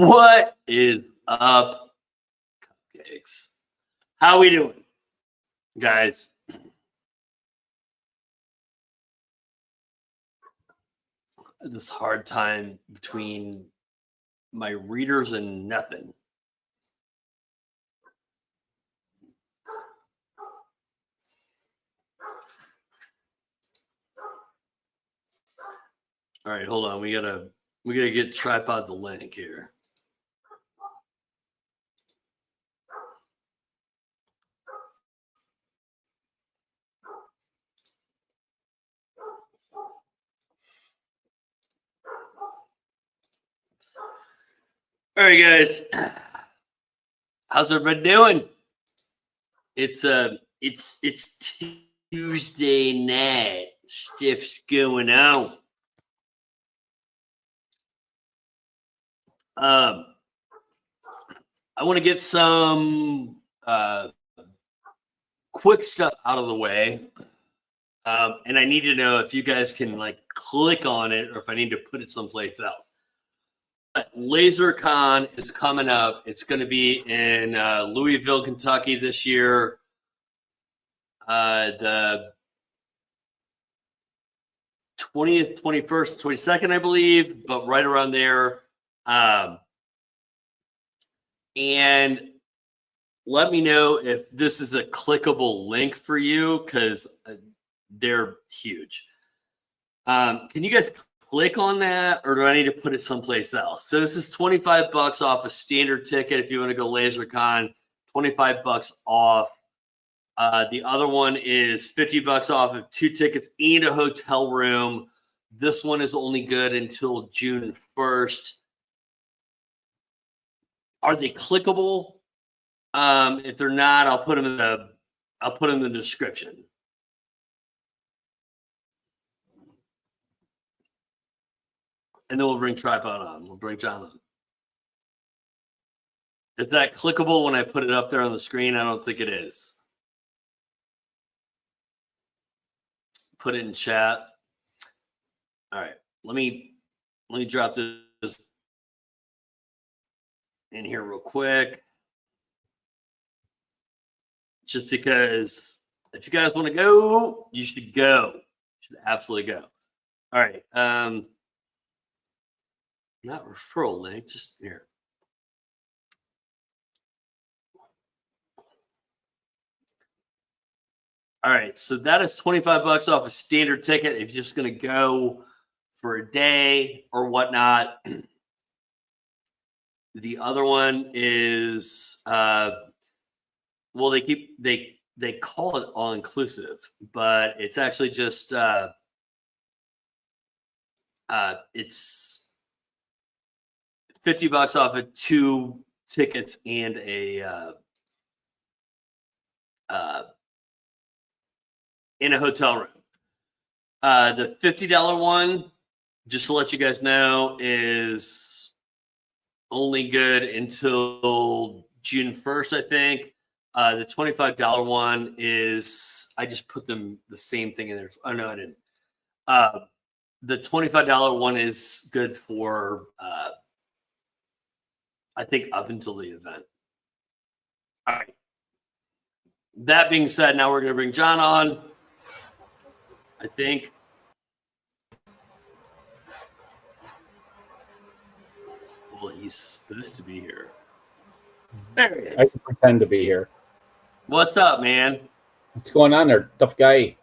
What is up, cupcakes? How we doing, guys? This hard time between my readers and nothing. All right, hold on. We gotta get tripod the link here. All right, guys. How's everybody doing? It's Tuesday night. Stuff's going on. I want to get some quick stuff out of the way. And I need to know if you guys can like click on it or if I need to put it someplace else. LaserCon is coming up. It's going to be in Louisville, Kentucky this year. The 20th, 21st, 22nd, I believe, but right around there. And let me know if this is a clickable link for you because they're huge. Can you guys click on that or do I need to put it someplace else? So this is $25 off a standard ticket if you want to go LaserCon, $25 off. The other one is $50 off of 2 tickets and a hotel room. This one is only good until June 1st. Are they clickable? If they're not, I'll put them in the description. And then we'll bring tripod on. We'll bring John on. Is that clickable when I put it up there on the screen? I don't think it is. Put it in chat. All right. Let me drop this in here real quick. Just because if you guys want to go, you should go. You should absolutely go. All right. Not referral link, just here. All right, so that is $25 off a standard ticket if you're just going to go for a day or whatnot. The other one is, well, they call it all inclusive, but it's actually just it's $50 off of 2 tickets and a in a hotel room. The $50 one, just to let you guys know, is only good until June 1st, I think. The $25 one is, I just put them the same thing in there. Oh, no, I didn't. The $25 one is good for, I think, up until the event. All right. That being said, now we're going to bring John on. I think. Well, he's supposed to be here. There he is. I can pretend to be here. What's up, man? What's going on there, tough guy?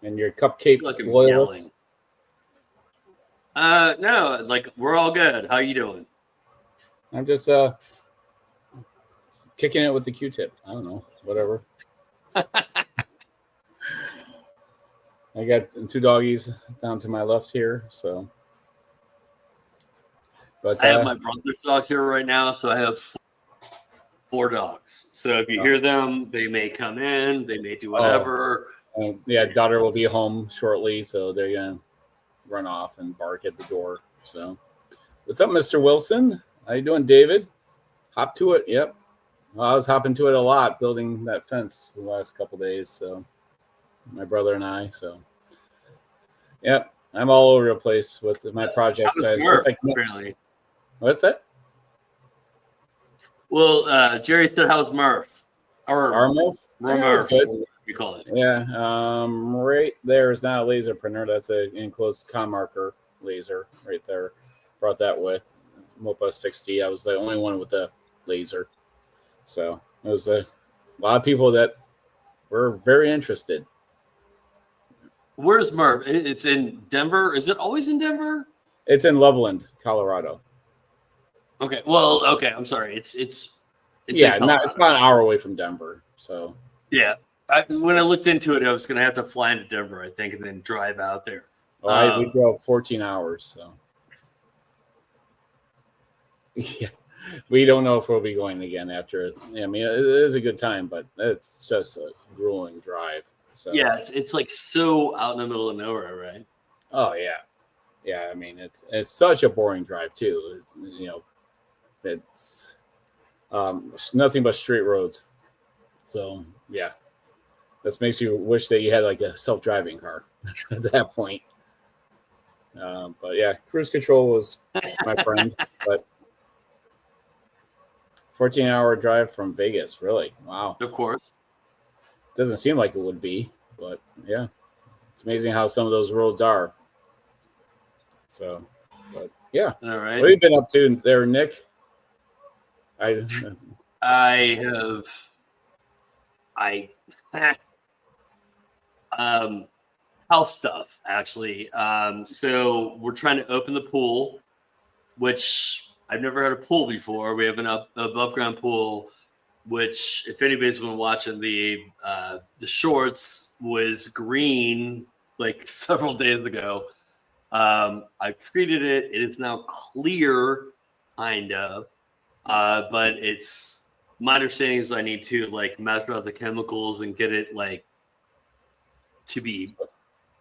And your cupcake loyalist? No, like we're all good. How you doing? I'm just kicking it with the Q-tip. I don't know, whatever. I got 2 doggies down to my left here, so. But I have my brother's dogs here right now, so I have 4 dogs. So if you hear them, they may come in, they may do whatever. Yeah, daughter will be home shortly, so they're gonna run off and bark at the door. So, what's up, Mr. Wilson? How you doing, David? Hop to it. Yep. Well, I was hopping to it a lot, building that fence the last couple days. So, my brother and I. So, yep, I'm all over the place with my projects. Apparently. What's that? Well, Jerry said, "How's Murph?" Or Armor? Murph, good. you call it. Yeah, right there is not a laser printer. That's an enclosed con marker laser right there. Brought that with Mopa 60. I was the only one with the laser. So it was a lot of people that were very interested. Where's Murph? It's in Denver. Is it always in Denver? It's in Loveland, Colorado. Okay. Well, okay. I'm sorry. It's yeah, in Colorado. it's about an hour away from Denver. So yeah. When I looked into it, I was going to have to fly into Denver, I think, and then drive out there. we drove 14 hours. So yeah, we don't know if we'll be going again after. I mean, it is a good time, but it's just a grueling drive. So yeah, it's like so out in the middle of nowhere, right? Oh yeah. I mean, it's such a boring drive too. It's nothing but straight roads. So yeah. This makes you wish that you had like a self-driving car at that point. But yeah, cruise control was my friend. But 14-hour drive from Vegas, really? Wow. Of course. Doesn't seem like it would be, but yeah, it's amazing how some of those roads are. So, but yeah. All right. What have you been up to there, Nick? House stuff actually. So we're trying to open the pool, which I've never had a pool before. We have an above ground pool, which if anybody's been watching the shorts, was green like several days ago. I've treated it. It is now clear, kind of, but it's my understanding is I need to like measure out the chemicals and get it like to be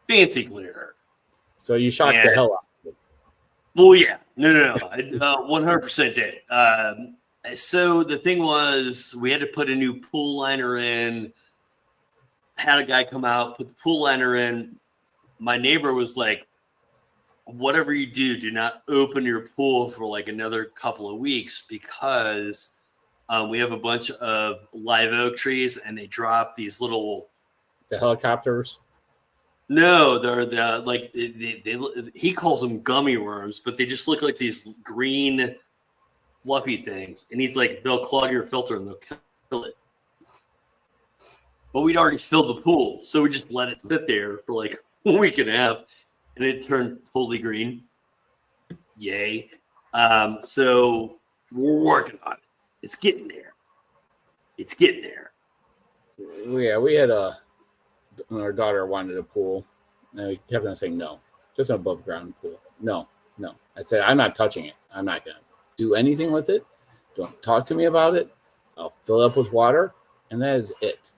fancy clear. So you shocked the hell out of it. Well, yeah, no, I 100% did. So the thing was, we had to put a new pool liner in. Had a guy come out, put the pool liner in. My neighbor was like, "Whatever you do not open your pool for like another couple of weeks because we have a bunch of live oak trees and they drop these little." The helicopters? No, they're like he calls them gummy worms, but they just look like these green fluffy things. And he's like, they'll clog your filter and they'll kill it. But we'd already filled the pool, so we just let it sit there for like a week and a half, and it turned totally green. Yay! So we're working on it. It's getting there. Yeah, we had when our daughter wanted a pool, and we kept on saying no, just an above ground pool. No. I said, I'm not touching it. I'm not going to do anything with it. Don't talk to me about it. I'll fill it up with water, and that is it.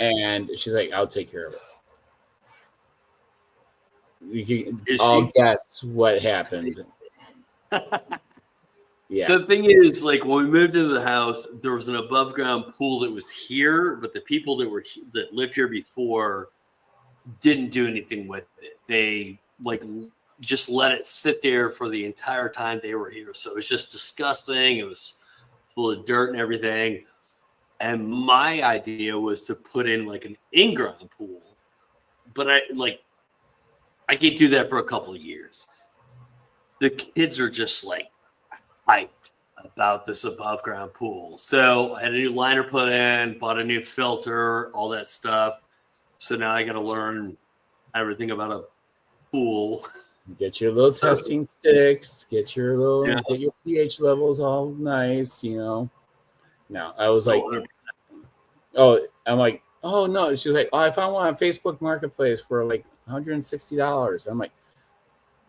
And she's like, I'll take care of it. I'll guess what happened. Yeah. So the thing is, like when we moved into the house, there was an above ground pool that was here, but the people that lived here before didn't do anything with it. They like just let it sit there for the entire time they were here. So it was just disgusting. It was full of dirt and everything. And my idea was to put in like an in-ground pool, but I can't do that for a couple of years. The kids are just like hyped about this above ground pool. So I had a new liner put in, bought a new filter, all that stuff. So now I got to learn everything about a pool. Get your little testing sticks, get your pH levels all nice, No, I was like, 100%. I'm like, oh no. She's like, oh, I found one on Facebook Marketplace for like $160. I'm like,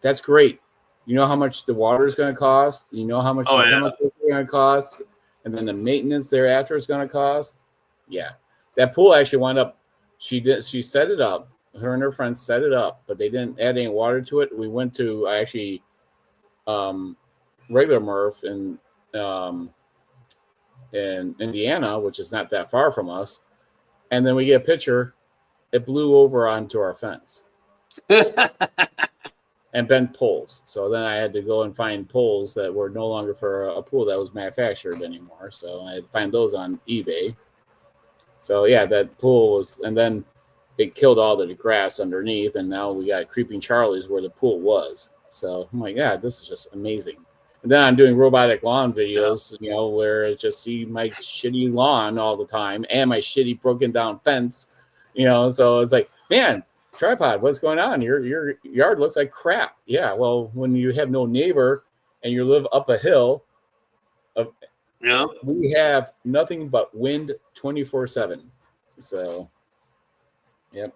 that's great. You know how much the water is going to cost? You know how much the chemicals are going to cost? And then the maintenance thereafter is going to cost? Yeah. That pool actually wound up, she set it up. Her and her friends set it up, but they didn't add any water to it. We went to regular Murph in Indiana, which is not that far from us. And then we get a picture. It blew over onto our fence. and bent poles. So then I had to go and find poles that were no longer for a pool that was manufactured anymore. So I had to find those on eBay. So yeah, that pool was, and then it killed all the grass underneath, and now we got creeping Charlies where the pool was. So I'm like, yeah, this is just amazing. And then I'm doing robotic lawn videos, where I just see my shitty lawn all the time and my shitty broken down fence, So it's like, man, tripod, what's going on? Your yard looks like crap. Yeah, well, when you have no neighbor and you live up a hill, we have nothing but wind 24/7. So, yep.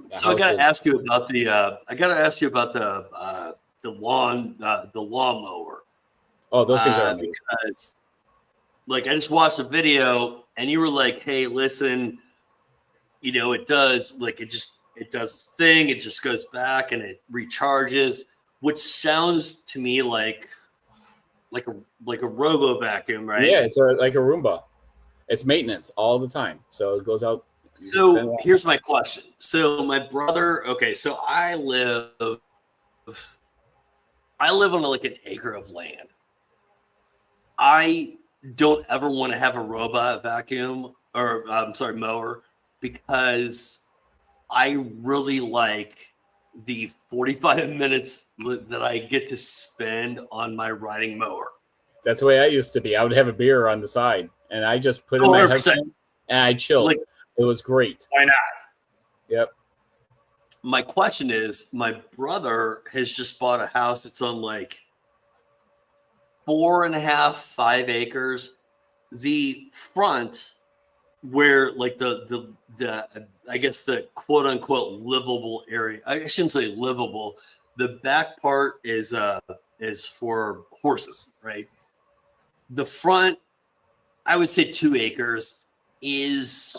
So I gotta ask you about the lawnmower. Oh, those things are amazing. Because, I just watched a video and you were like, "Hey, listen, it does it does its thing. It just goes back and it recharges," which sounds to me like a robo vacuum, right? Yeah, it's like a Roomba. It's maintenance all the time, so it goes out. So here's my question. So my brother, so I live on an acre of land. I don't ever want to have a robot vacuum or mower, because I really like the 45 minutes that I get to spend on my riding mower. That's the way I used to be. I would have a beer on the side and I just put in my headphones and I chilled. It was great. Why not? Yep. My question is, my brother has just bought a house that's on 4.5, 5 acres. The front, where the I guess the quote unquote livable area, I shouldn't say livable. The back part is for horses, right? The front, I would say 2 acres, is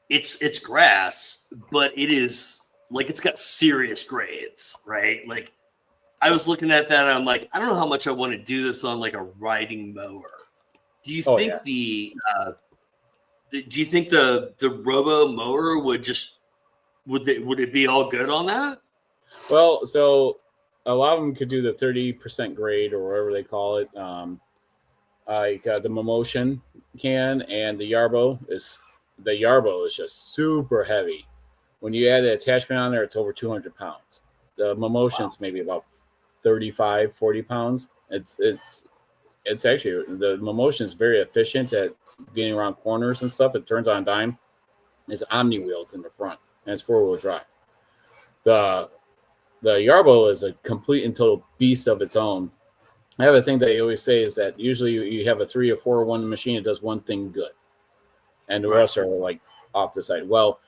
it's grass, but it is it's got serious grades, right? I was looking at that and I'm like, I don't know how much I want to do this on a riding mower. Do you think the robo mower would it be all good on that? Well, so a lot of them could do the 30% grade or whatever they call it. The Momotion can, and the Yarbo is just super heavy. When you add an attachment on there, it's over 200 pounds. The Momotion's maybe about 35, 40 pounds. It's actually, the Momotion is very efficient at getting around corners and stuff. It turns on a dime. It's Omni wheels in the front, and it's 4-wheel drive. The Yarbo is a complete and total beast of its own. I have a thing that I always say is that usually you have a 3 or 4-1 machine that does one thing good, and the rest are off the side. Well,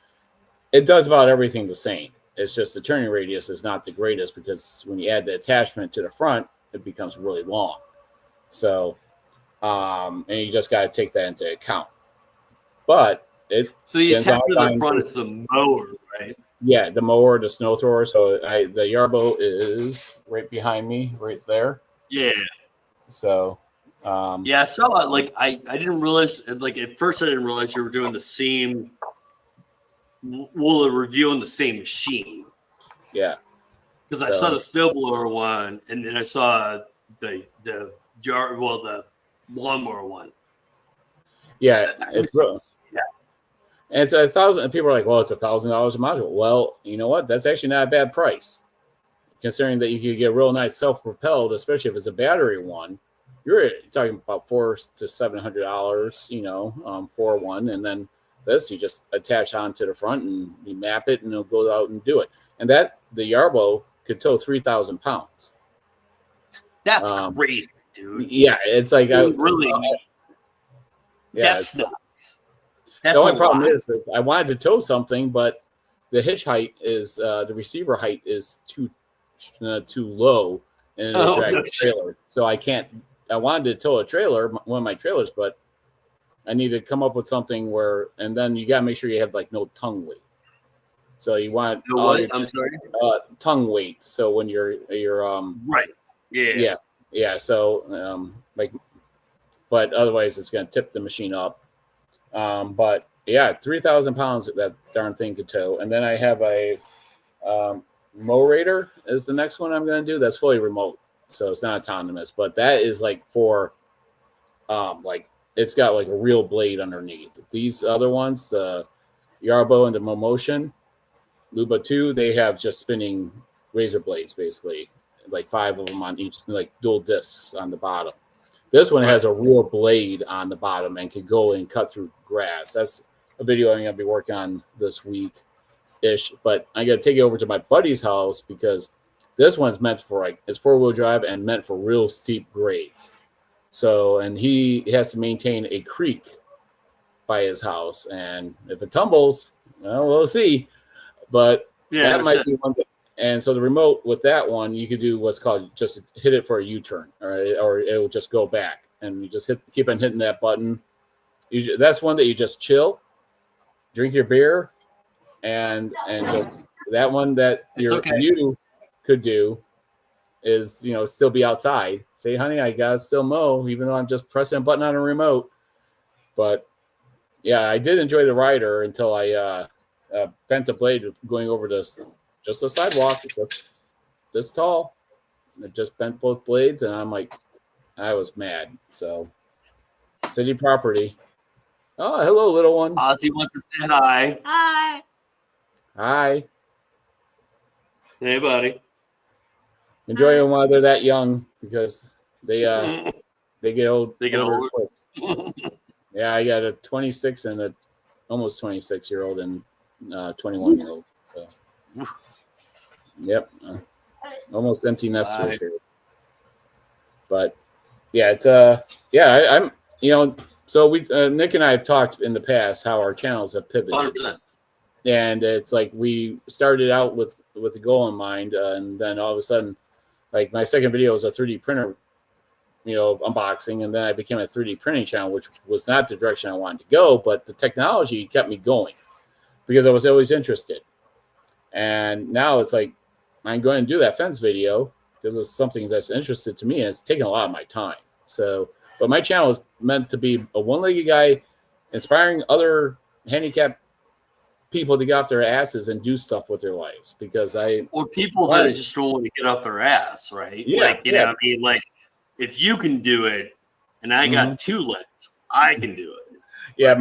it does about everything the same. It's just the turning radius is not the greatest, because when you add the attachment to the front, it becomes really long. So, and you just got to take that into account. But so the attachment to the front is the mower, right? Yeah, the mower, the snow thrower. So the Yarbo is right behind me, right there. Yeah. So, I saw it. I didn't realize, at first I didn't realize you were doing the same. Reviewing the same machine. Yeah. Because I saw the snowblower one, and then I saw the lawnmower one. Yeah, it's real. Yeah. And it's $1,000. People are like, well, it's $1,000 a module. Well, you know what? That's actually not a bad price, considering that you could get real nice self-propelled, especially if it's a battery one. You're talking about $400 to $700, for one, and then this you just attach onto the front and you map it, and it'll go out and do it. And the Yarbo could tow 3,000 pounds. That's crazy, dude. Yeah, it's really. That's nuts. The only problem is that I wanted to tow something, but the hitch height is the receiver height is too low, and it'll drag the trailer. So I can't. I wanted to tow a trailer, one of my trailers, but I need to come up with something where, and then you got to make sure you have no tongue weight. So you want I'm sorry, tongue weight. So when you're right, yeah. So but otherwise it's going to tip the machine up. But yeah, 3,000 pounds that darn thing could tow. And then I have a Raider is the next one I'm going to do. That's fully remote, so it's not autonomous. But that is like for, like it's got like a real blade underneath. These other ones, the Yarbo and the Momotion, Luba 2, they have just spinning razor blades, basically, like 5 of them on each, like dual discs on the bottom. This one has a real blade on the bottom and can go and cut through grass. That's a video I'm going to be working on this week-ish. But I got to take it over to my buddy's house because this one's meant for, like, it's 4-wheel drive and meant for real steep grades. So, and he has to maintain a creek by his house. And if it tumbles, well, we'll see. But that might be one thing. And so the remote with that one, you could do what's called just hit it for a U-turn, or it will just go back, and you just keep on hitting that button. That's one that you just chill, drink your beer, and just that one that you could do is still be outside. Say, honey, I gotta still mow, even though I'm just pressing a button on a remote. But yeah, I did enjoy the rider until I bent the blade going over this. Just a sidewalk, it's this tall. It just bent both blades, and I'm like, I was mad. So, city property. Oh, hello, little one. Ozzy wants to say hi. Hi. Hi. Hey, buddy. Enjoy them while they're that young because they get old. They get older. Yeah, I got a 26 and a almost 26-year-old and 21-year-old. So. Yep, almost empty nesters here. But yeah, it's I'm so we Nick and I have talked in the past how our channels have pivoted, 100%. and it's like we started out with a goal in mind, and then all of a sudden, like my second video was a 3D printer, unboxing, and then I became a 3D printing channel, which was not the direction I wanted to go, but the technology kept me going because I was always interested, and now it's like. I'm going to do that fence video because it's something that's interested to me, and it's taking a lot of my time. So, but my channel is meant to be a one-legged guy inspiring other handicapped people to get off their asses and do stuff with their lives or people that just don't want to get off their ass, right? Yeah, like, know what I mean? Like, if you can do it and I got 2 legs, I can do it. Yeah,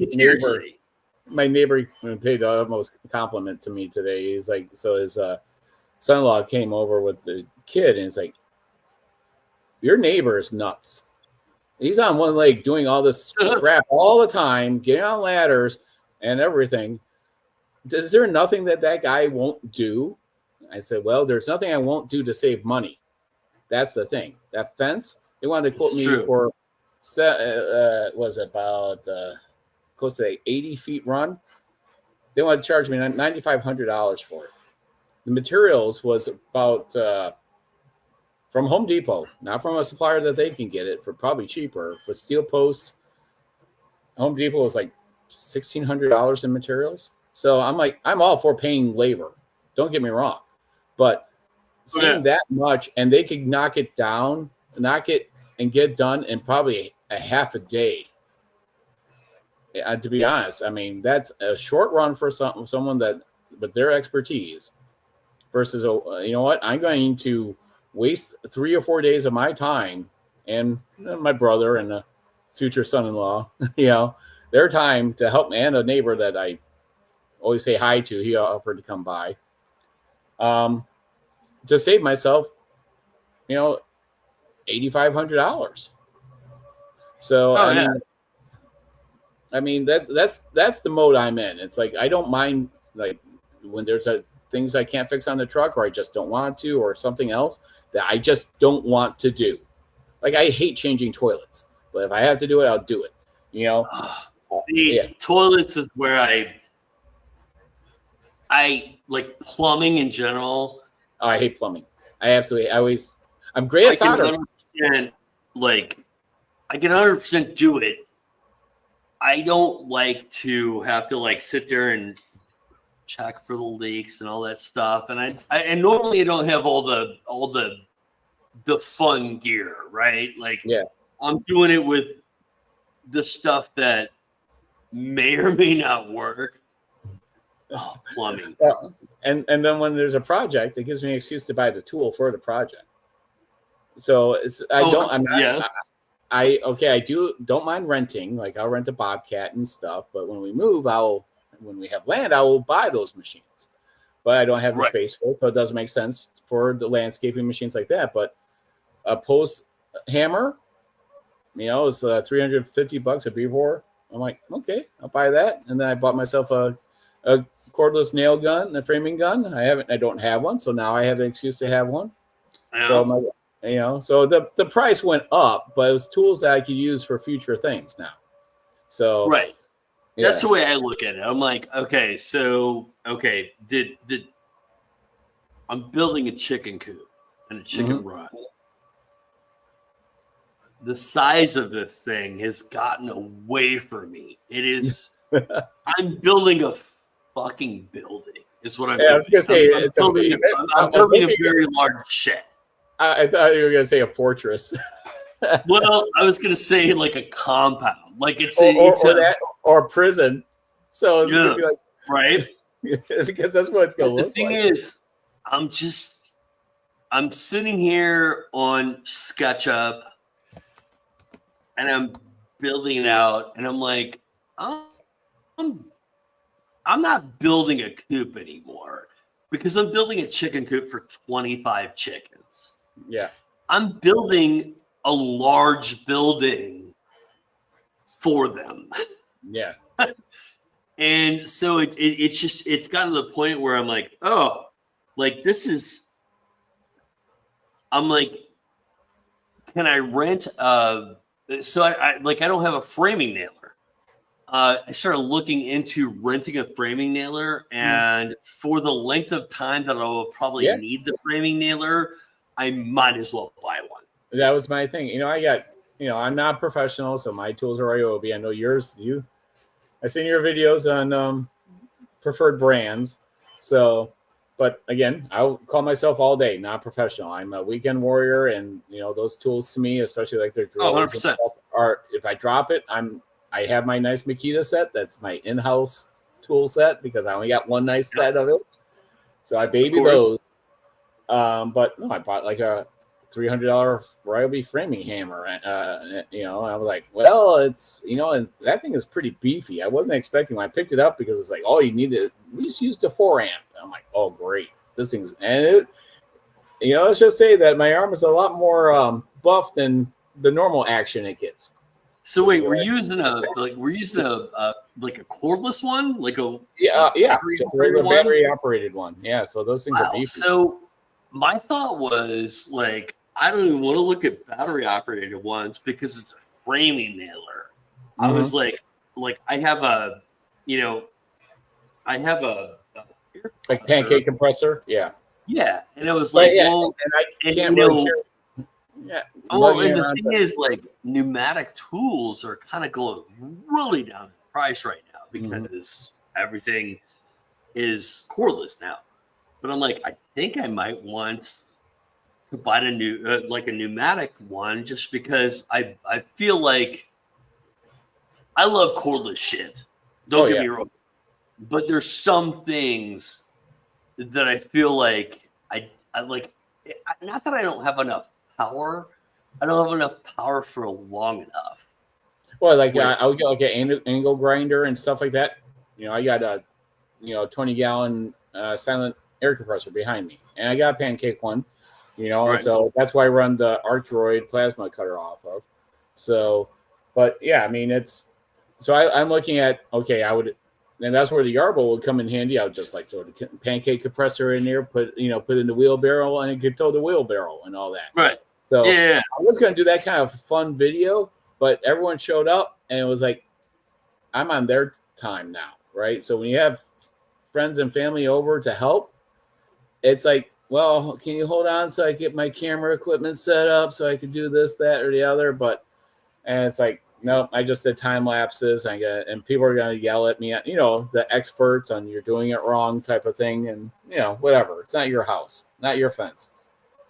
Seriously. My neighbor paid the utmost compliment to me today. He's like, so his son-in-law came over with the kid, and it's like, your neighbor is nuts. He's on one leg doing all this crap all the time, getting on ladders and everything. Is there nothing that guy won't do? I said, well, there's nothing I won't do to save money. That's the thing. That fence, they wanted to quote me for, was about close to 80 feet run. They wanted to charge me $9,500 for it. The materials was about from Home Depot, not from a supplier that they can get it for probably cheaper. For steel posts, Home Depot was like $1,600 in materials. So I'm like, I'm all for paying labor. Don't get me wrong, but seeing that much, and they could knock it and get done in probably a half a day. To be honest, I mean, that's a short run for someone that with their expertise versus, I'm going to waste 3 or 4 days of my time and my brother and a future son-in-law, their time to help me, and a neighbor that I always say hi to. He offered to come by to save myself, $8,500. So, I mean, that's the mode I'm in. It's like, I don't mind, like, when there's things I can't fix on the truck, or I just don't want to, or something else that I just don't want to do. Like, I hate changing toilets, but if I have to do it, I'll do it. Toilets is where I like plumbing in general. Oh, I hate plumbing. I'm great at solder. I can 100% do it. I don't like to have to like sit there and check for the leaks and all that stuff. And I normally I don't have all the fun gear, right? Like, I'm doing it with the stuff that may or may not work. Oh, plumbing. and then when there's a project, it gives me an excuse to buy the tool for the project. So don't mind renting. Like I'll rent a Bobcat and stuff, but when we move, when we have land, I will buy those machines. But I don't have the space for it, so it doesn't make sense for the landscaping machines like that. But a post hammer, it's $350 a Beaver. I'm like, okay, I'll buy that. And then I bought myself a cordless nail gun, a framing gun. I don't have one, so now I have an excuse to have one. Yeah. So the price went up, but it was tools that I could use for future things now. So that's the way I look at it. I'm like, did I'm building a chicken coop and a chicken run. The size of this thing has gotten away from me. It is. I'm building a fucking building. Is what I'm doing. I was gonna say I'm building a very large shed. I thought you were gonna say a fortress. Well, I was gonna say like a compound, like it's or a prison. So it's gonna be like, right, because that's what it's gonna look like. The thing is, I'm sitting here on SketchUp, and I'm building it out, and I'm like, I'm not building a coop anymore because I'm building a chicken coop for 25 chickens. Yeah. I'm building a large building for them. Yeah. And so it's gotten to the point where I'm like, oh, like this is, I'm like, can I rent so I don't have a framing nailer. I started looking into renting a framing nailer, and for the length of time that I will probably need the framing nailer, I might as well buy one. That was my thing. I'm not professional, so my tools are Ryobi. I know yours. I've seen your videos on preferred brands. So, but again, I'll call myself all day, not professional. I'm a weekend warrior, and those tools to me, especially like their drills, 100%. are if I drop it, I have my nice Makita set. That's my in-house tool set because I only got one nice set of it. So I baby those. But no, I bought like a $300 Ryobi framing hammer. I was like, well, it's, and that thing is pretty beefy. I wasn't expecting when I picked it up because it's like, oh, you need to at least use the 4-amp. I'm like, oh, great. This thing's, and let's just say that my arm is a lot more buff than the normal action it gets. So wait, we're using a cordless one, like a battery operated one. Yeah, so those things are beefy. So my thought was like, I don't even want to look at battery operated ones because it's a framing nailer. I was like I have a pancake compressor. Yeah, and it was like, well, and I can't really care. Yeah. Oh, and the thing is, like, pneumatic tools are kind of going really down in price right now because everything is cordless now. But I'm like, I think I might want to buy a pneumatic one just because I feel like I love cordless shit. Don't get me wrong, but there's some things that I feel like I like. Not that I don't have enough power. I don't have enough power for long enough. Well, like I'll get like an angle grinder and stuff like that. I got a 20-gallon silent air compressor behind me, and I got a pancake one. So that's why I run the Arcdroid plasma cutter off of. So, but yeah, I mean it's. So I'm looking at I would, and that's where the Yarbo would come in handy. I would just like throw the pancake compressor in there, put in the wheelbarrow, and it could tow the wheelbarrow and all that. Right. So I was going to do that kind of fun video, but everyone showed up and it was like, I'm on their time now, right? So when you have friends and family over to help, it's like, well, can you hold on so I get my camera equipment set up so I can do this, that, or the other? And it's like, no, I just did time lapses. And people are going to yell at me, the experts on you're doing it wrong type of thing. And, whatever. It's not your house, not your fence.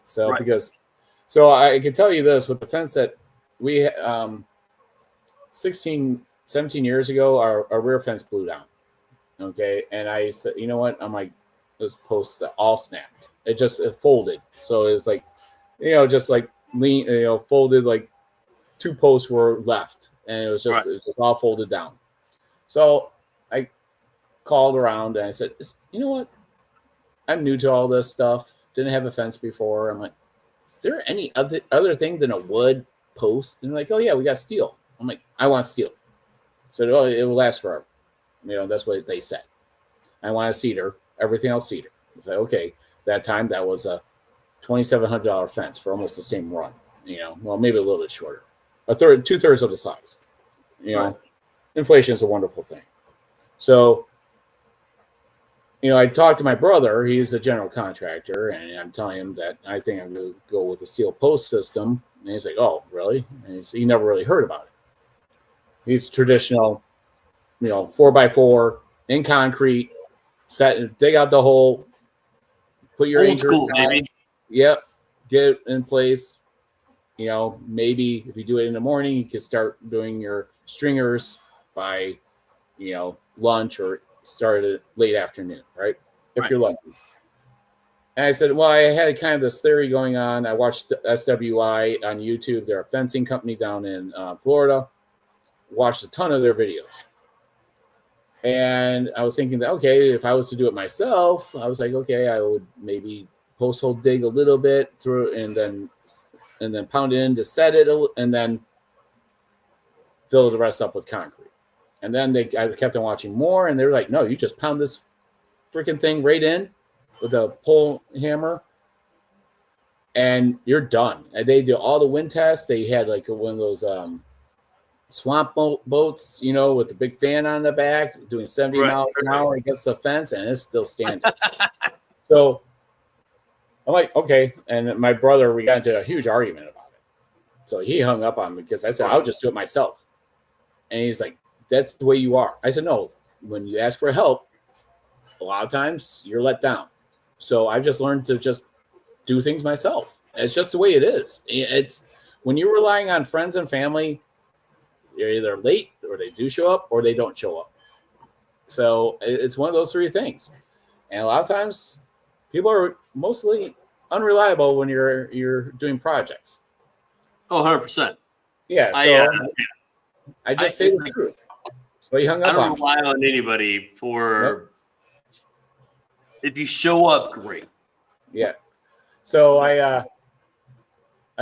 So So I can tell you this, with the fence that we 16, 17 years ago, our rear fence blew down. Okay. And I said, you know what? I'm like, those posts that all snapped. It folded. So it was like, just like lean, folded, like 2 posts were left, and it was just all folded down. So I called around and I said, you know what? I'm new to all this stuff. Didn't have a fence before. I'm like, is there any other thing than a wood post? And they're like, oh yeah, we got steel. I'm like, I want steel. So oh, it will last forever. That's what they said. I want a cedar. Everything else cedar. I was like, okay. That time that was a $2,700 fence for almost the same run. Well, maybe a little bit shorter. 2/3 of the size. Inflation is a wonderful thing. So, I talked to my brother. He's a general contractor, and I'm telling him that I think I'm going to go with the steel post system. And he's like, oh, really? And he never really heard about it. He's traditional, 4x4 in concrete, dig out the hole, put your old school, baby. Yep, get it in place. Maybe if you do it in the morning, you can start doing your stringers by, lunch, or start it late afternoon, right? If you're lucky. And I said, well, I had kind of this theory going on. I watched SWI on YouTube. They're a fencing company down in Florida. Watched a ton of their videos. And I was thinking that, okay, if I was to do it myself, I was like, okay, I would maybe post hole dig a little bit through, and then pound it in to set it, and then fill the rest up with concrete. And then I kept on watching more, and they were like, no, you just pound this freaking thing right in with a pole hammer, and you're done. And they do all the wind tests. They had like one of those swamp boats, with the big fan on the back, doing 70 miles an hour against the fence, and it's still standing. So I'm like, okay. And my brother, we got into a huge argument about it. So he hung up on me because I said, I'll just do it myself. And he's like, that's the way you are. I said, no, when you ask for help, a lot of times you're let down. So I've just learned to just do things myself. It's just the way it is. It's when you're relying on friends and family, you're either late, or they do show up, or they don't show up. So it's one of those 3 things. And a lot of times people are mostly unreliable when you're doing projects. Oh, 100%. Yeah. So I just say the truth. So he hung up on me. I don't rely on anybody for if you show up, great. Yeah. So I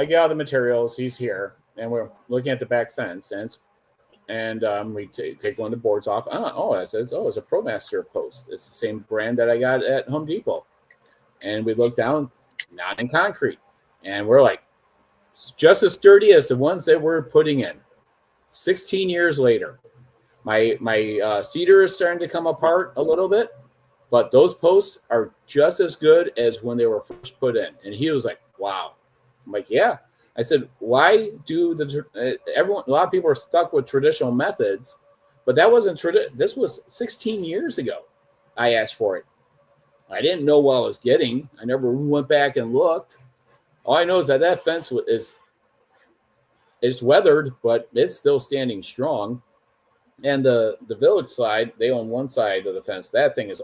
get all the materials. He's here, and we're looking at the back fence, and we take one of the boards off. I said, it's a ProMaster post. It's the same brand that I got at Home Depot. And we look down, not in concrete, and we're like, it's just as sturdy as the ones that we're putting in. 16 years later, my cedar is starting to come apart a little bit, but those posts are just as good as when they were first put in. And he was like, wow. I'm like, yeah. I said, why do everyone? A lot of people are stuck with traditional methods, but that wasn't this was 16 years ago. I asked for it. I didn't know what I was getting. I never went back and looked. All I know is that fence it's weathered, but it's still standing strong. And the village side, they own one side of the fence. That thing is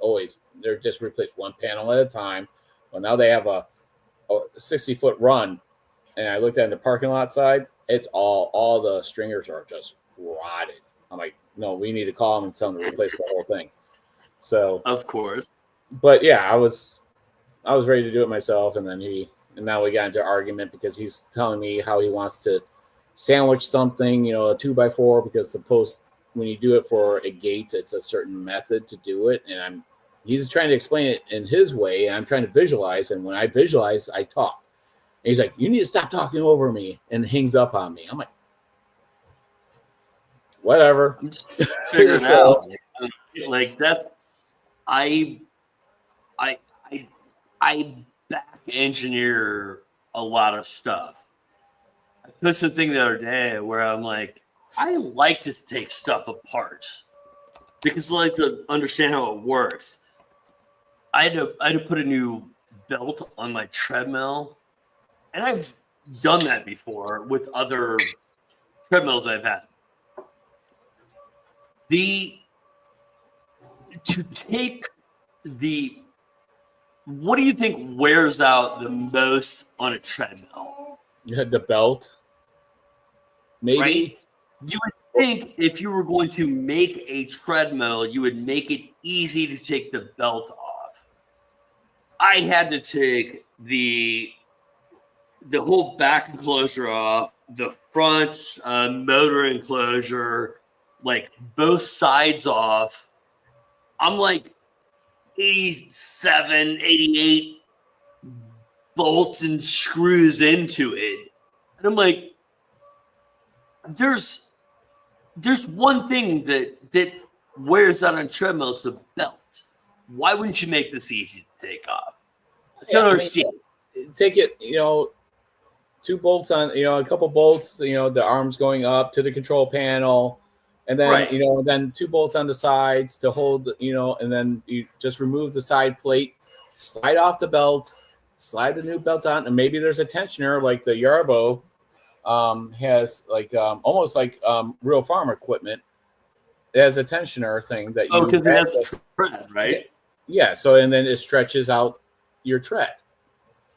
they're just replaced one panel at a time. Well, now they have a 60-foot run. And I looked at the parking lot side. It's all the stringers are just rotted. I'm like, no, we need to call them and tell them to replace the whole thing. So of course. But yeah, I was ready to do it myself, and now we got into argument because he's telling me how he wants to sandwich something, a 2x4, because the post, when you do it for a gate, it's a certain method to do it, and he's trying to explain it in his way, and I'm trying to visualize, and when I visualize, I talk. And he's like, you need to stop talking over me, and hangs up on me. I'm like, whatever. I'm just figuring out. Like that's I back engineer a lot of stuff. I posted a thing the other day where I'm like, I like to take stuff apart because I like to understand how it works. I had to put a new belt on my treadmill, and I've done that before with other treadmills I've had. To take the what do you think wears out the most on a treadmill? You had the belt, maybe. Right? You would think if you were going to make a treadmill, you would make it easy to take the belt off. I had to take the whole back enclosure off, the front motor enclosure, like both sides off. I'm like 87, 88 bolts and screws into it. And I'm like, there's one thing that wears out on treadmill, it's the belt. Why wouldn't you make this easy to take off? I don't understand. Take it, 2 bolts on, a couple bolts, the arms going up to the control panel, and then, Right. Then 2 bolts on the sides to hold, and then you just remove the side plate, slide off the belt, slide the new belt on, and maybe there's a tensioner like the Yarbo has, like almost like Real Farm equipment. It has a tensioner thing that you because it has a tread, right? Yeah, so and then it stretches out your tread.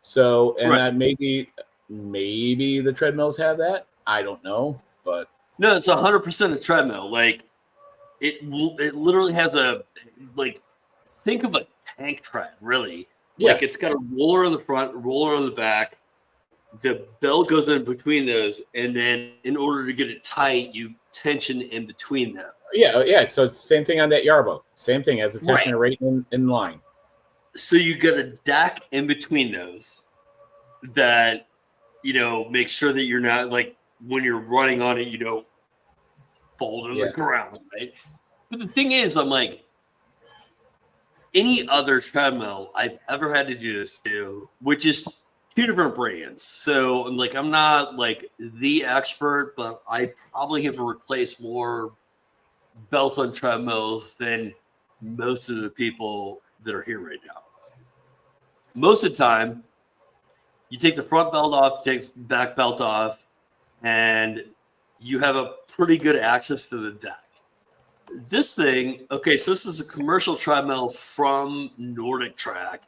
So and Right. that maybe the treadmills have that. I don't know, but No, it's 100% a treadmill. Like it literally has a think of a tank tread, really. Yeah. Like it's got a roller on the front, roller on the back. The belt goes in between those, and then in order to get it tight, you tension in between them. Yeah. So it's the same thing on that Yarbo. Same thing as a tensioner right in line. So you got a deck in between those that make sure that you're not like when you're running on it, you don't fall to the ground, right? But the thing is, I'm like, any other treadmill I've ever had to do this to, which is 2 different brands. So I'm like, I'm not like the expert, but I probably have replaced more belts on treadmills than most of the people that are here right now. Most of the time, you take the front belt off, you take the back belt off, and you have a pretty good access to the deck. This thing, okay, so this is a commercial treadmill from Nordic Track.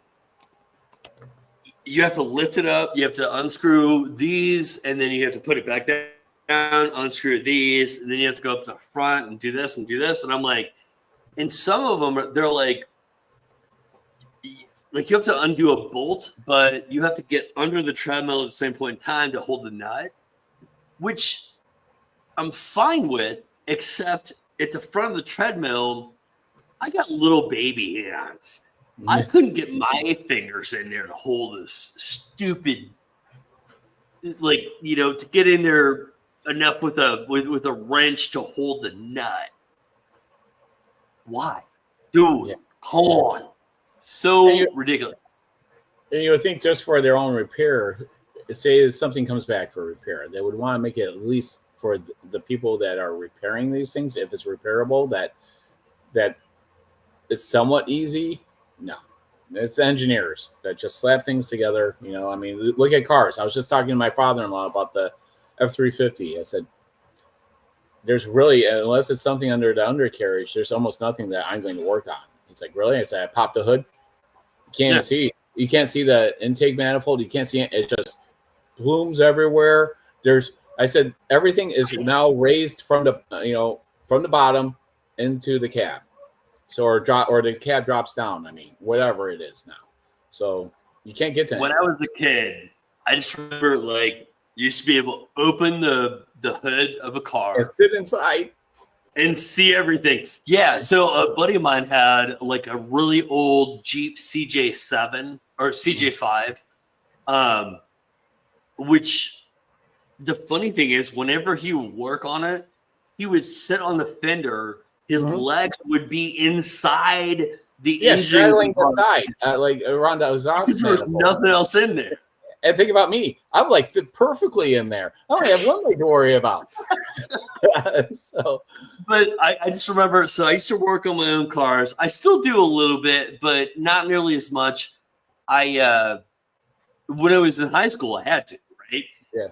You have to lift it up, you have to unscrew these, and then you have to put it back down, unscrew these, and then you have to go up to the front and do this and do this. And I'm like, and some of them, they're like you have to undo a bolt, but you have to get under the treadmill at the same point in time to hold the nut, which I'm fine with, except at the front of the treadmill, I got little baby hands. I couldn't get my fingers in there to hold this stupid, to get in there enough with a wrench to hold the nut. Why? Dude, come on. So ridiculous. And you would think just for their own repair, say something comes back for repair, they would want to make it at least for the people that are repairing these things, if it's repairable, that it's somewhat easy. No, it's engineers that just slap things together. I mean, look at cars. I was just talking to my father-in-law about the F-350. I said, there's really, unless it's something under the undercarriage, there's almost nothing that I'm going to work on. He's like, really? I said, I popped the hood. You can't see the intake manifold. You can't see it. It just blooms everywhere. I said, everything is now raised from the bottom into the cab. So or the cab drops down. I mean, whatever it is now. So you can't get to when I was a kid, I just remember you used to be able to open the hood of a car and sit inside and see everything. Yeah. So a buddy of mine had like a really old Jeep CJ7 or CJ5, which the funny thing is, whenever he would work on it, he would sit on the fender. His legs would be inside the engine. straddling the side, like around the exhaust. Because there was nothing else in there. And think about me. I'm like fit perfectly in there. I only have one leg to worry about. But I just remember, so I used to work on my own cars. I still do a little bit, but not nearly as much. When I was in high school, I had to, right? Yeah.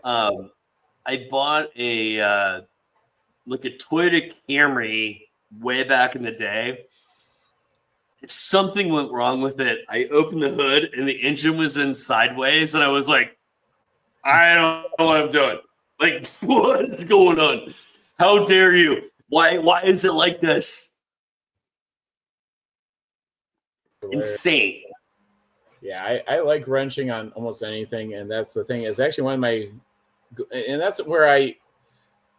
I bought a Toyota Camry way back in the day. something went wrong with it. I opened the hood and the engine was in sideways, and I was like, I don't know what I'm doing. Like, what is going on? How dare you? Why is it like this? Insane. Yeah, I like wrenching on almost anything, and that's the thing. It's actually one of my, and that's where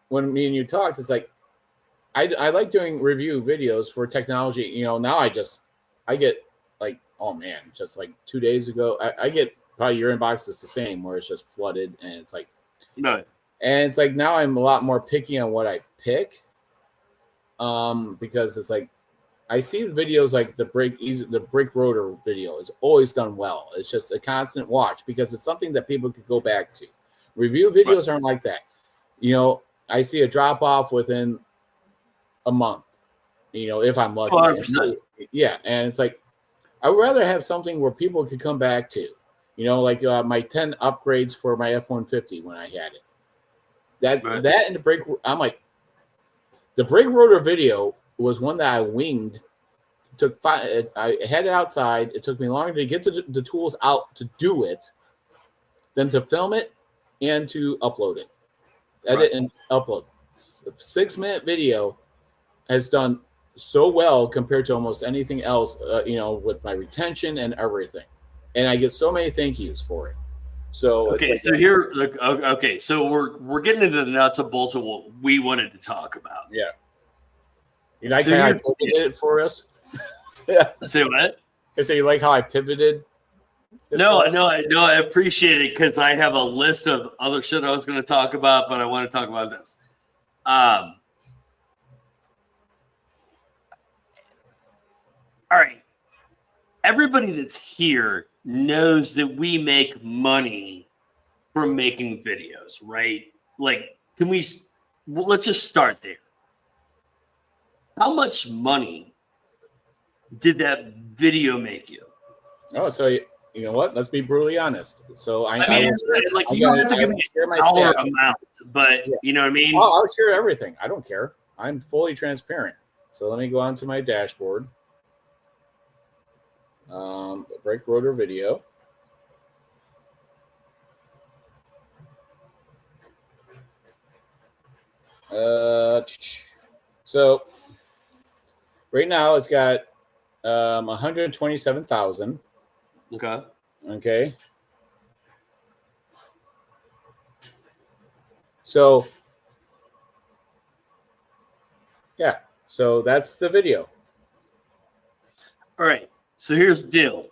when me and you talked, it's like, I like doing review videos for technology. You know, now I get like, oh man, just like 2 days ago, I get probably your inbox is the same, where it's just flooded, and it's like, no. And it's like now I'm a lot more picky on what I pick, because it's like I see videos like the brake rotor video is always done well. It's just a constant watch because it's something that people could go back to. Review videos aren't like that. You know, I see a drop off within a month, you know, if I'm lucky. 100%. Yeah. And it's like, I would rather have something where people could come back to, you know, like my 10 upgrades for my F-150 when I had it. That and the brake, I'm like, the brake rotor video was one that I winged. I had it outside. It took me longer to get the tools out to do it than to film it and to upload it. Edit and upload. 6-minute video has done so well compared to almost anything else, you know, with my retention and everything. And I get so many thank yous for it. So okay, so here, okay, so we're getting into the nuts and bolts of what we wanted to talk about. Yeah, you like how I pivoted it for us? Yeah. Say what? I say you like how I pivoted. No, I appreciate it because I have a list of other shit I was going to talk about, but I want to talk about this. All right, everybody that's here knows that we make money from making videos, right? Like, let's just start there. How much money did that video make you? Oh, so you know what? Let's be brutally honest. So you don't have to give me a dollar amount, but you know what I mean? I'll share everything. I don't care. I'm fully transparent. So let me go on to my dashboard. Brake rotor video. So right now it's got 127,000. Okay. So yeah, so that's the video. All right. So here's the deal.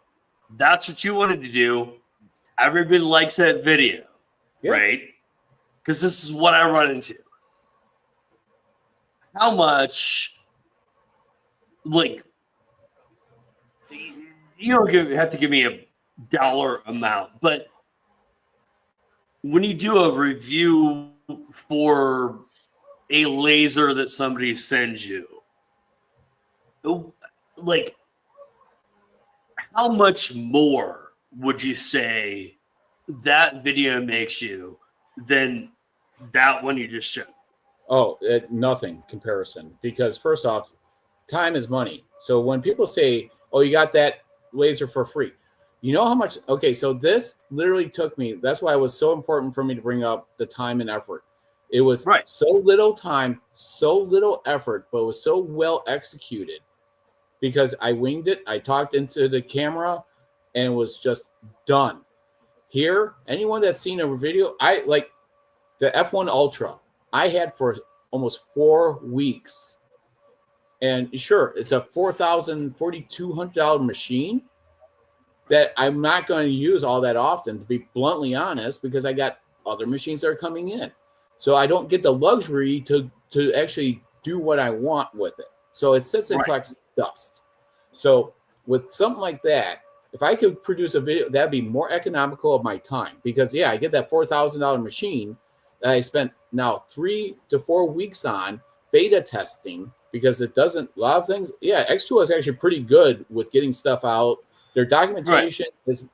That's what you wanted to do. Everybody likes that video, right? Because this is what I run into. How much, like, you don't have to give me a dollar amount, but when you do a review for a laser that somebody sends you, like, how much more would you say that video makes you than that one you just showed? Oh, nothing comparison. Because first off, time is money. So when people say, oh, you got that laser for free, you know how much? Okay, so this literally took me. That's why it was so important for me to bring up the time and effort. It was so little time, so little effort, but it was so well executed because I winged it. I talked into the camera and it was just done. Here, anyone that's seen a video, I like the F1 Ultra. I had for almost 4 weeks. And sure, it's a $4,000, $4,200 machine that I'm not going to use all that often, to be bluntly honest, because I got other machines that are coming in. So I don't get the luxury to actually do what I want with it. So it sits and collects dust. So with something like that, if I could produce a video, that'd be more economical of my time. Because, I get that $4,000 machine that I spent now 3 to 4 weeks on beta testing because it doesn't, a lot of things. Yeah, X2 is actually pretty good with getting stuff out. Their documentation is,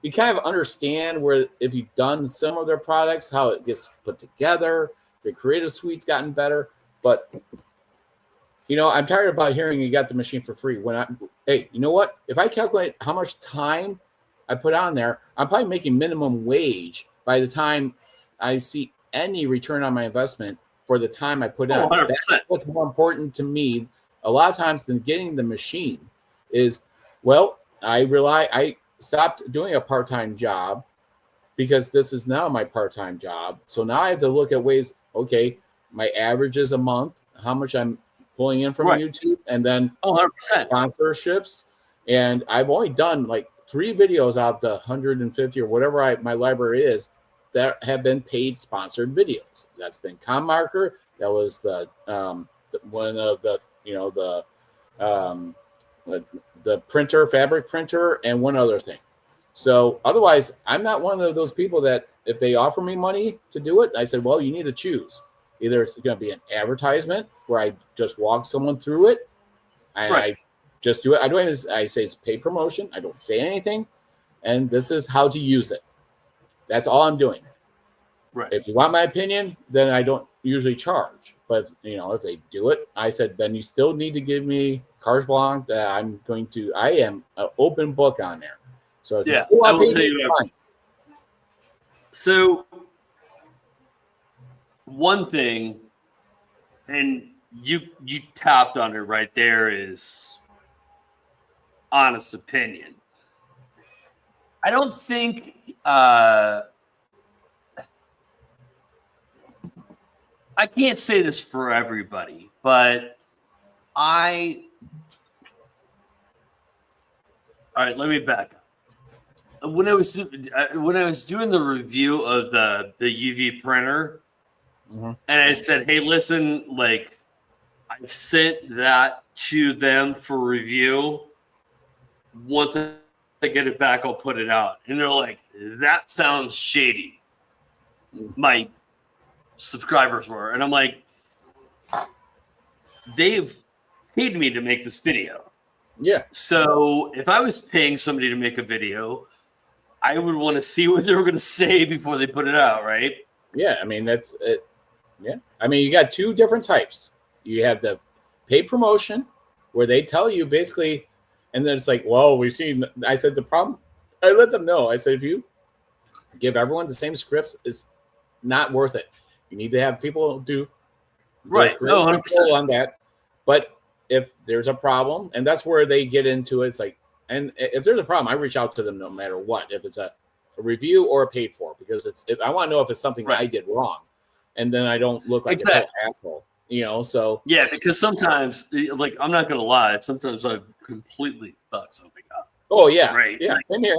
you kind of understand where, if you've done some of their products, how it gets put together. The creative suite's gotten better. But I'm tired about hearing you got the machine for free. Hey, you know what? If I calculate how much time I put on there, I'm probably making minimum wage by the time I see any return on my investment for the time I put on. 100%. That's what's more important to me a lot of times than getting the machine is, well, I stopped doing a part-time job because this is now my part-time job. So now I have to look at ways, okay, my average is a month, how much I'm pulling in from YouTube, and then 100%. sponsorships. And I've only done like 3 videos out of the 150 or whatever my library is that have been paid sponsored videos. That's been ComMarker. That was one of the the printer, fabric printer, and one other thing. So otherwise, I'm not one of those people that if they offer me money to do it, I said, well, you need to choose. Either it's going to be an advertisement where I just walk someone through it, and I just do it. I say it's paid promotion. I don't say anything, and this is how to use it. That's all I'm doing. Right. If you want my opinion, then I don't usually charge. But if they do it, I said, then you still need to give me carte blanche that I am an open book on there. So if you still want to pay me, fine. So one thing, and you tapped on it right there, is honest opinion. I don't think I can't say this for everybody, but all right, let me back up. When I was doing the review of the UV printer, and I said, hey, listen, like, I've sent that to them for review. Once I get it back, I'll put it out. And they're like, that sounds shady. My subscribers were. And I'm like, they've paid me to make this video. Yeah. So if I was paying somebody to make a video, I would want to see what they were going to say before they put it out, right? Yeah, I mean, that's it. Yeah. I mean, you got 2 different types. You have the paid promotion where they tell you basically, and then it's like, well, we've seen, I said, the problem, I let them know. I said, if you give everyone the same scripts, it's not worth it. You need to have people do control on that. But if there's a problem, and that's where they get into it, it's like, and if there's a problem, I reach out to them no matter what, if it's a review or a paid for, because I want to know if it's something I did wrong, and then I don't look like an asshole, so. Yeah, because sometimes, like, I'm not going to lie, sometimes I've completely fucked something up. Oh, yeah. Right. Yeah, same here.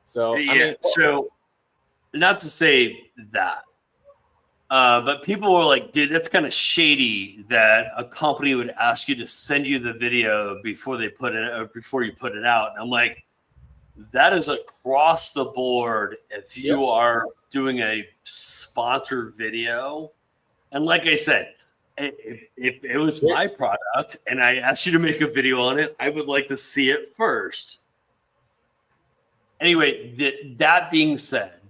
So, yeah, so not to say that, but people were like, dude, that's kind of shady that a company would ask you to send you the video before you put it out. And I'm like, that is across the board. If you are doing a sponsored video, and like I said, if it was my product and I asked you to make a video on it, I would like to see it first. Anyway, that being said,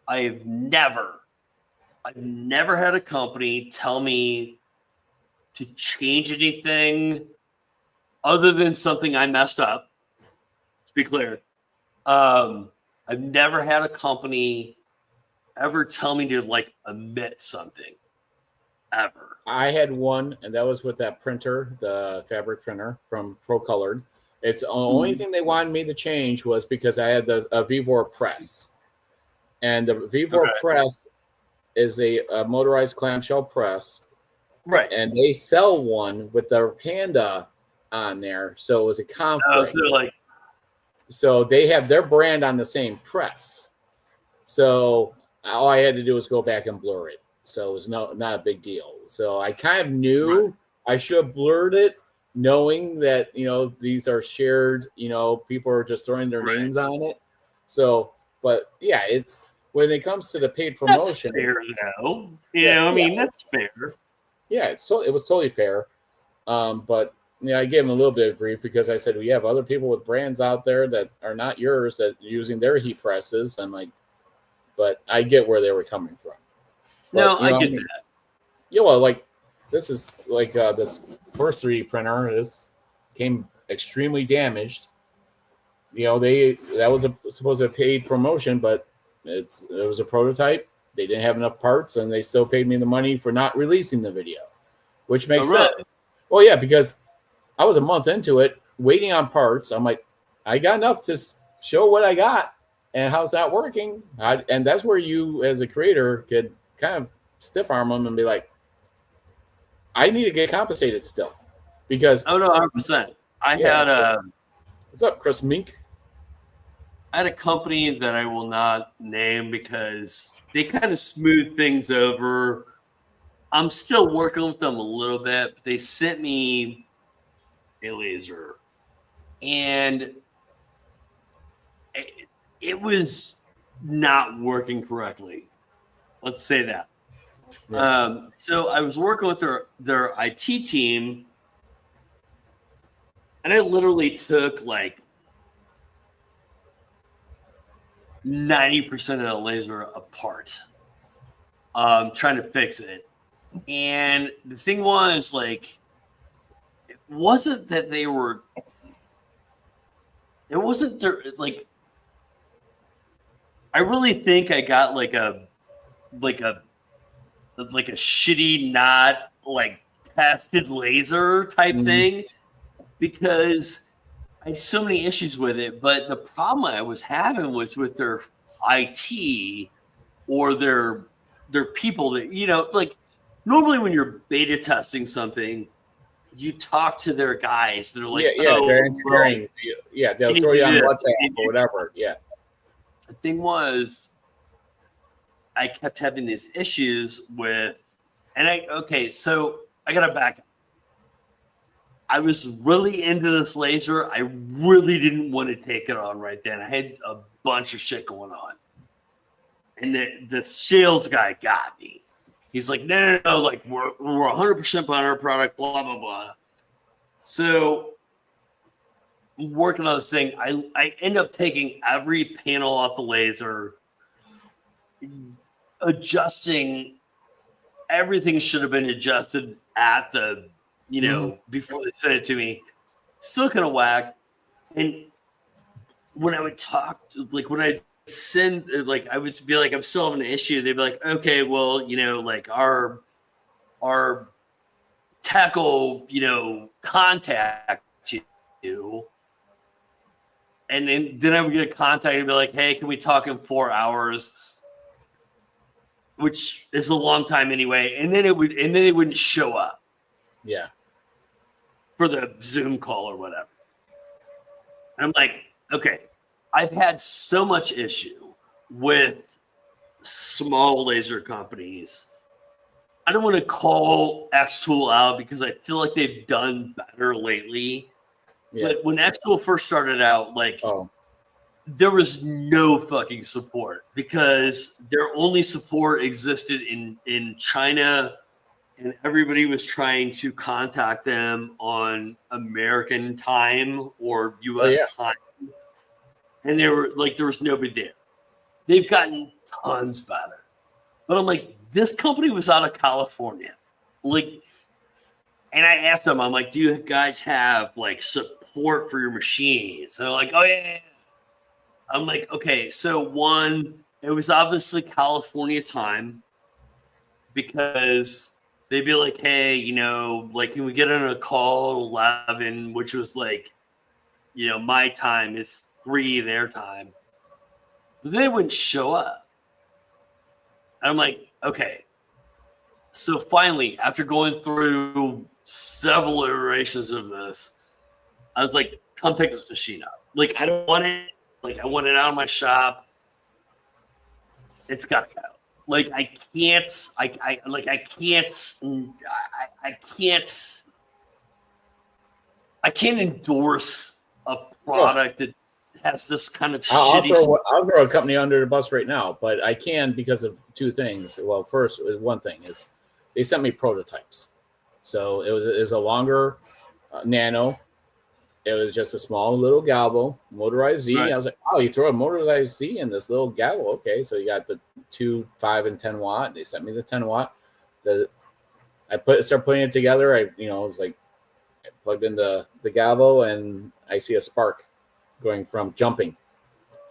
I've never had a company tell me to change anything other than something I messed up. To be clear, I've never had a company ever tell me to like omit something ever. I had one, and that was with that printer, the fabric printer from Pro Colored. It's the only thing they wanted me to change was because I had a Vivor press, and the Vivor press is a motorized clamshell press, right? And they sell one with the Panda on there, so it was a conflict. So they have their brand on the same press. So all I had to do was go back and blur it. So it was not a big deal. So I kind of knew I should have blurred it, knowing that these are shared. People are just throwing their names on it. So, but yeah, it's. When it comes to the paid promotion, that's fair, though. I mean, that's fair. Yeah, it was totally fair. But I gave him a little bit of grief because I said we have other people with brands out there that are not yours that are using their heat presses. I'm like, but I get where they were coming from. But, no, I get that. Yeah, well, like this is like this first 3D printer is came extremely damaged. You know, that was supposed to a paid promotion, but it was a prototype. They didn't have enough parts, and they still paid me the money for not releasing the video, which makes sense. Well, yeah, because I was a month into it, waiting on parts. I'm like, I got enough to show what I got, and how's that working? And that's where you, as a creator, could kind of stiff arm them and be like, I need to get compensated still, because no, 100%. What's up, Chris Mink? I had a company that I will not name because they kind of smooth things over. I'm still working with them a little bit, but they sent me a laser, and it was not working correctly. Let's say that. Yeah. So I was working with their IT team, and I literally took like 90% of the laser apart, trying to fix it. And the thing was, like, it wasn't that they were, it wasn't their, like, I really think I got like a shitty, not like tested laser type thing, because I had so many issues with it. But the problem I was having was with their IT or their people that, you know, like normally when you're beta testing something, you talk to their guys that are like, they're engineering. Yeah, they'll throw you on WhatsApp or whatever. Yeah. The thing was, I kept having these issues with, so I got to back up. I was really into this laser. I really didn't want to take it on right then. I had a bunch of shit going on. And the sales guy got me. He's like, no, like we're 100% behind our product, blah, blah, blah. So I'm working on this thing. I end up taking every panel off the laser, adjusting. Everything should have been adjusted at the, you know, before they sent it to me. Still kind of whacked. And when I would talk, like when I send, like I would be like, I'm still having an issue. They'd be like, okay, well, you know, like our tech will, you know, contact you. And then I would get a contact and be like, hey, can we talk in 4 hours? Which is a long time anyway. And then it wouldn't show up. Yeah. For the Zoom call or whatever. And I'm like, okay, I've had so much issue with small laser companies. I don't want to call X-Tool out because I feel like they've done better lately. Yeah. But when X-Tool first started out, like, there was no fucking support because their only support existed in China, and everybody was trying to contact them on American time or US time. And they were like, there was nobody there. They've gotten tons better. But I'm like, this company was out of California. Like, and I asked them, I'm like, do you guys have like support for your machines? And they're like, oh yeah. I'm like, okay, so one, it was obviously California time because they'd be like, hey, you know, like, can we get on a call at 11, which was like, you know, my time is 3 their time. But then they wouldn't show up. And I'm like, okay. So finally, after going through several iterations of this, I was like, come pick this machine up. Like, I don't want it. Like, I want it out of my shop. It's got to go. Like, I can't endorse a product that has this kind of shitty. I'll throw a company under the bus right now, but I can because of 2 things. Well, first, one thing is they sent me prototypes. So it was a longer nano. It was just a small little galvo, motorized Z. Right. I was like, oh, you throw a motorized Z in this little galvo. Okay, so you got the 2, 5, and 10 watt. They sent me the 10 watt. start putting it together. I it's like I plugged in the gavel and I see a spark going from jumping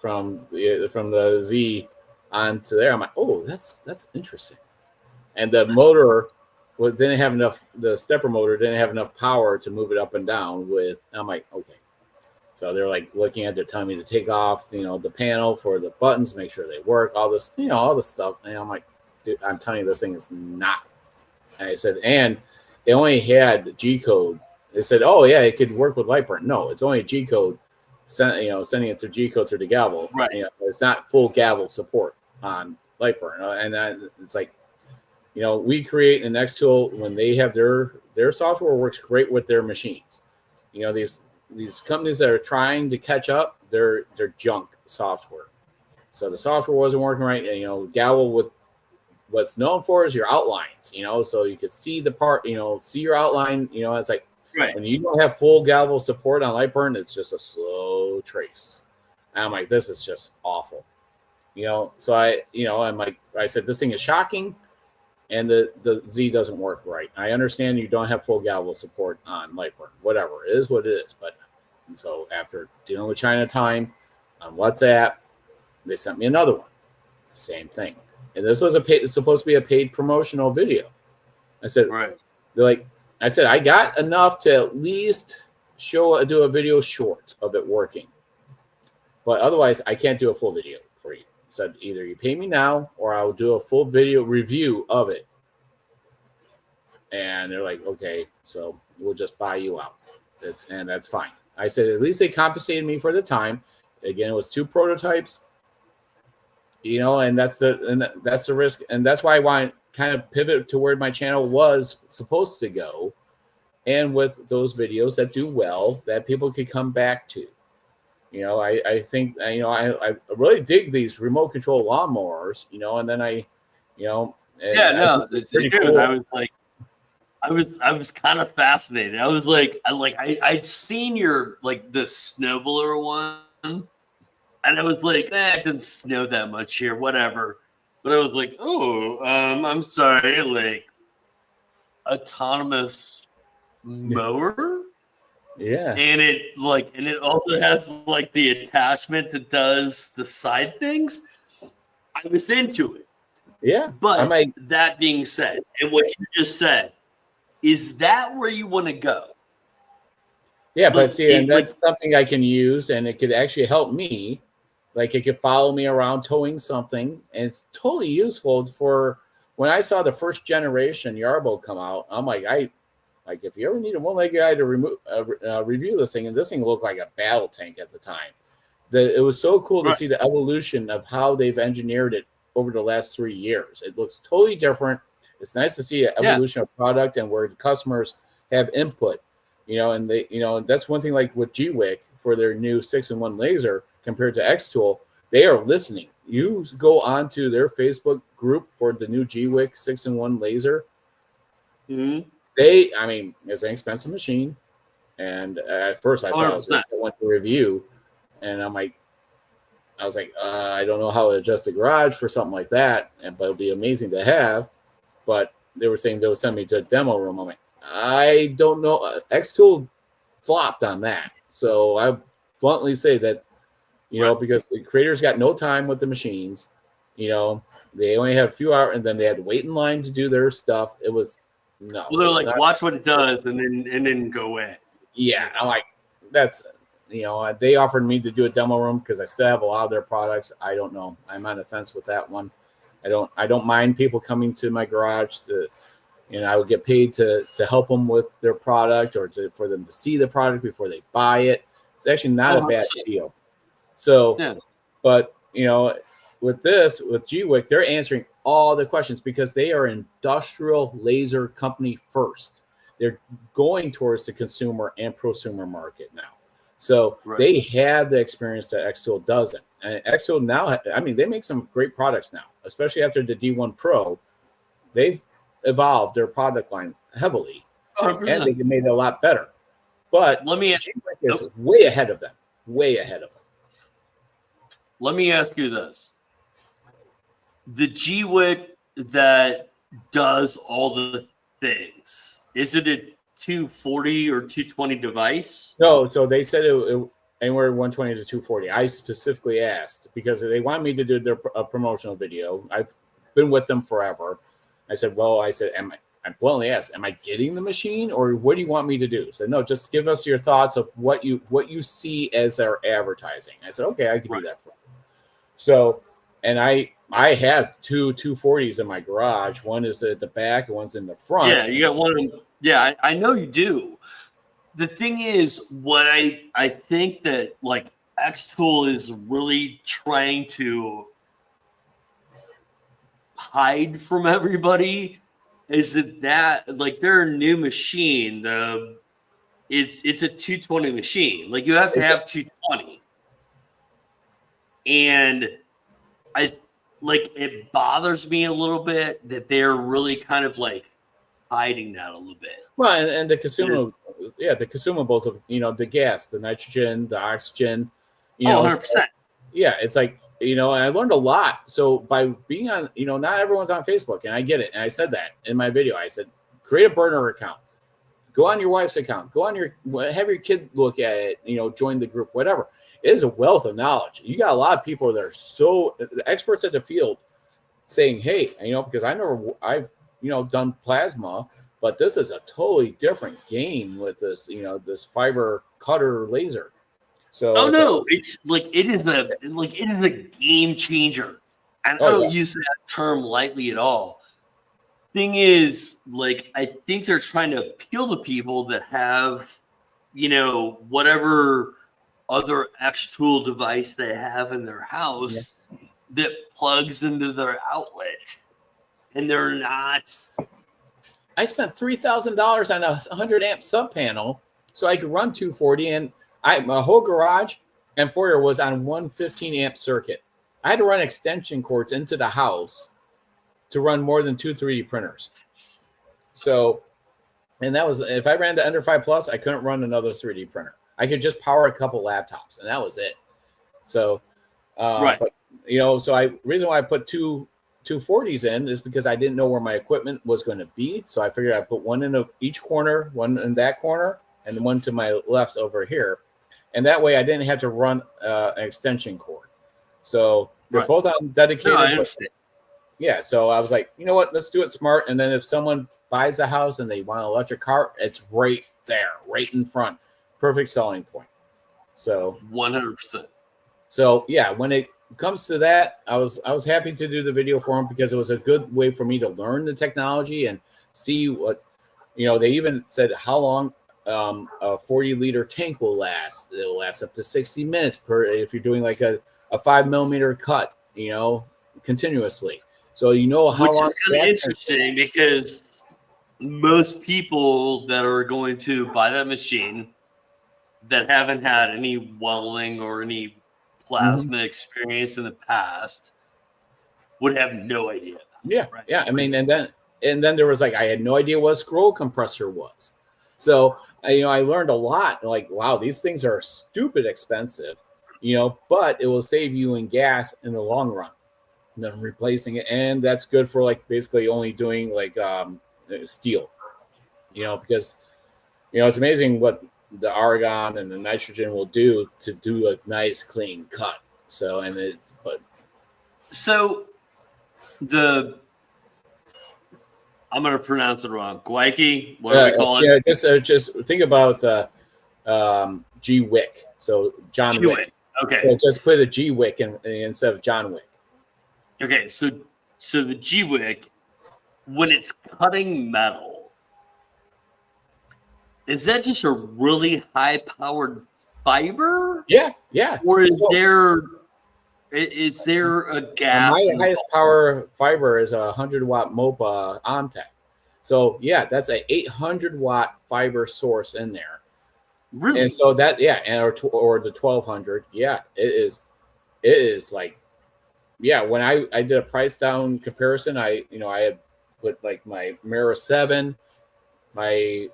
from the Z onto there. I'm like, oh, that's interesting. And the motor didn't have enough. The stepper motor didn't have enough power to move it up and down. I'm like, okay. So they're like looking at, they're telling me to take off, the panel for the buttons, make sure they work, all this, all this stuff. And I'm like, dude, I'm telling you, this thing is not. And I said, and it only had G code. They said, oh yeah, it could work with Lightburn. No, it's only G code. Sending it through G code through the gavel. Right. It's not full gavel support on Lightburn. And it's like, we create an X tool when they have their software works great with their machines. These companies that are trying to catch up, they're junk software. So the software wasn't working right. Gavel, with what's known for is your outlines. So you could see the part. See your outline. It's like right. When you don't have full gavel support on Lightburn, it's just a slow trace. And I'm like, this is just awful. So I'm like, I said, this thing is shocking. And the Z doesn't work right. I understand you don't have full gavel support on Lightburn. Whatever, it is what it is. And so after dealing with China Time on WhatsApp, they sent me another one. Same thing. And this was supposed to be a paid promotional video. I said, right. They're like, I said, I got enough to at least do a video short of it working. But otherwise, I can't do a full video for you. Said either you pay me now or I will do a full video review of it. And they're like, okay, so we'll just buy you out. That's fine. I said, at least they compensated me for the time. Again, it was 2 prototypes, and that's the risk. And that's why I want to kind of pivot to where my channel was supposed to go. And with those videos that do well, that people could come back to. I think, I really dig these remote control lawnmowers, and then it's pretty cool. I was like, I was kind of fascinated. I was like, I'd seen your, like, the snowblower one, and I was like, it didn't snow that much here, whatever. But I was like, oh, I'm sorry, like, autonomous mower? Yeah. And it also has like the attachment that does the side things. I was into it. Yeah. But that being said, and what you just said, is that where you want to go? Yeah, but see, and that's something I can use, and it could actually help me. Like, it could follow me around towing something, and it's totally useful for when I saw the first generation Yarbo come out. I'm like, if you ever need a one-legged guy to review this thing, and this thing looked like a battle tank at the time. It was so cool to see the evolution of how they've engineered it over the last 3 years. It looks totally different. It's nice to see an evolution of product and where the customers have input. And they, that's one thing, like with G-Wick for their new 6-in-1 laser compared to X-Tool, they are listening. You go onto their Facebook group for the new G-Wick 6-in-1 laser. Mm-hmm. It's an expensive machine. And at first I thought I went to review, and I was like, I don't know how to adjust a garage for something like that, but it'd be amazing to have. But they were saying they would send me to a demo room. I'm like, I don't know. X-Tool flopped on that. So I bluntly say that, because the creators got no time with the machines, they only had a few hours, and then they had to wait in line to do their stuff. It was no. Well, they're like, watch what it does, and then go away. Yeah, I'm like, that's, they offered me to do a demo room because I still have a lot of their products. I don't know. I'm on the fence with that one. I don't mind people coming to my garage to, I would get paid to help them with their product or for them to see the product before they buy it. It's actually not a bad deal. So, but with G-Wick, they're answering all the questions because they are an industrial laser company first. They're going towards the consumer and prosumer market now. So they have the experience that X-Tool doesn't. And X-Tool now, they make some great products now, especially after the D1 Pro. They've evolved their product line heavily, 100%. And they made it a lot better. But G-Wick is way ahead of them. Way ahead of them. Let me ask you this. The G-Wick that does all the things. Is it a 240 or 220 device? No, so they said it anywhere 120 to 240. I specifically asked because they want me to do their promotional video. I've been with them forever. I said, I bluntly asked, am I getting the machine or what do you want me to do? So no, just give us your thoughts of what you see as our advertising. I said, okay, I can do that for you. So, and I have two 240s in my garage. One is at the back and one's in the front. Yeah, you got one of them. Yeah, I know you do. The thing is, what I think that like X-Tool is really trying to hide from everybody is that like their new machine, it's a 220 machine. Like you have to have 220. And it bothers me a little bit that they're really kind of like hiding that a little bit. Well, and the consumables, the consumables of the gas, the nitrogen, the oxygen, 100%. So, yeah, it's like I learned a lot. So by being on, not everyone's on Facebook, and I get it. And I said that in my video. I said, create a burner account, go on your wife's account, have your kid look at it, join the group, whatever. It is a wealth of knowledge. You got a lot of people that are so experts at the field saying, hey, because I've done plasma, but this is a totally different game with this, this fiber cutter laser. So no, it's like it is a game changer. And I don't use that term lightly at all. Thing is, like, I think they're trying to appeal to people that have, whatever other X-Tool device they have in their house that plugs into their outlet. And they're not. I spent $3,000 on a 100 amp sub panel so I could run 240, and my whole garage and foyer was on 115 amp circuit. I had to run extension cords into the house to run more than 2 3D printers. So, and that was, if I ran to under 5 plus, I couldn't run another 3D printer. I could just power a couple laptops, and that was it. So, right. But, reason why I put two 240s in is because I didn't know where my equipment was going to be. So I figured I'd put one in each corner, one in that corner, and one to my left over here. And that way I didn't have to run an extension cord. So they're both on dedicated. No, I understand. Yeah. So I was like, you know what? Let's do it smart. And then if someone buys a house and they want an electric car, it's right there, right in front. Perfect selling point. So 100%. So yeah, when it comes to that, I was happy to do the video for them because it was a good way for me to learn the technology and see what, they even said how long a 40-liter tank will last. It'll last up to 60 minutes if you're doing like a 5mm cut, continuously. So how long. Which is kind of interesting because most people that are going to buy that machine that haven't had any welding or any plasma experience in the past would have no idea. Yeah, right? Yeah. I mean, and then there was I had no idea what a scroll compressor was. So I learned a lot. Like, wow, these things are stupid expensive, but it will save you in gas in the long run. And then replacing it, and that's good for basically only doing steel, because it's amazing what the argon and the nitrogen will do to do a nice clean cut. So I'm going to pronounce it wrong. Guayki, what do we call it? Just think about G Wick. So John Wick. Okay. So just put a G Wick instead of John Wick. Okay, so the G Wick, when it's cutting metal, is that just a really high-powered fiber? Yeah. Or is there a gas? My highest power fiber is a 100-watt MOPA OnTech. So yeah, that's a 800-watt fiber source in there. Really? And so that or the 1200, yeah, it is like. Yeah, when I did a price down comparison, I had put my Mera 7, my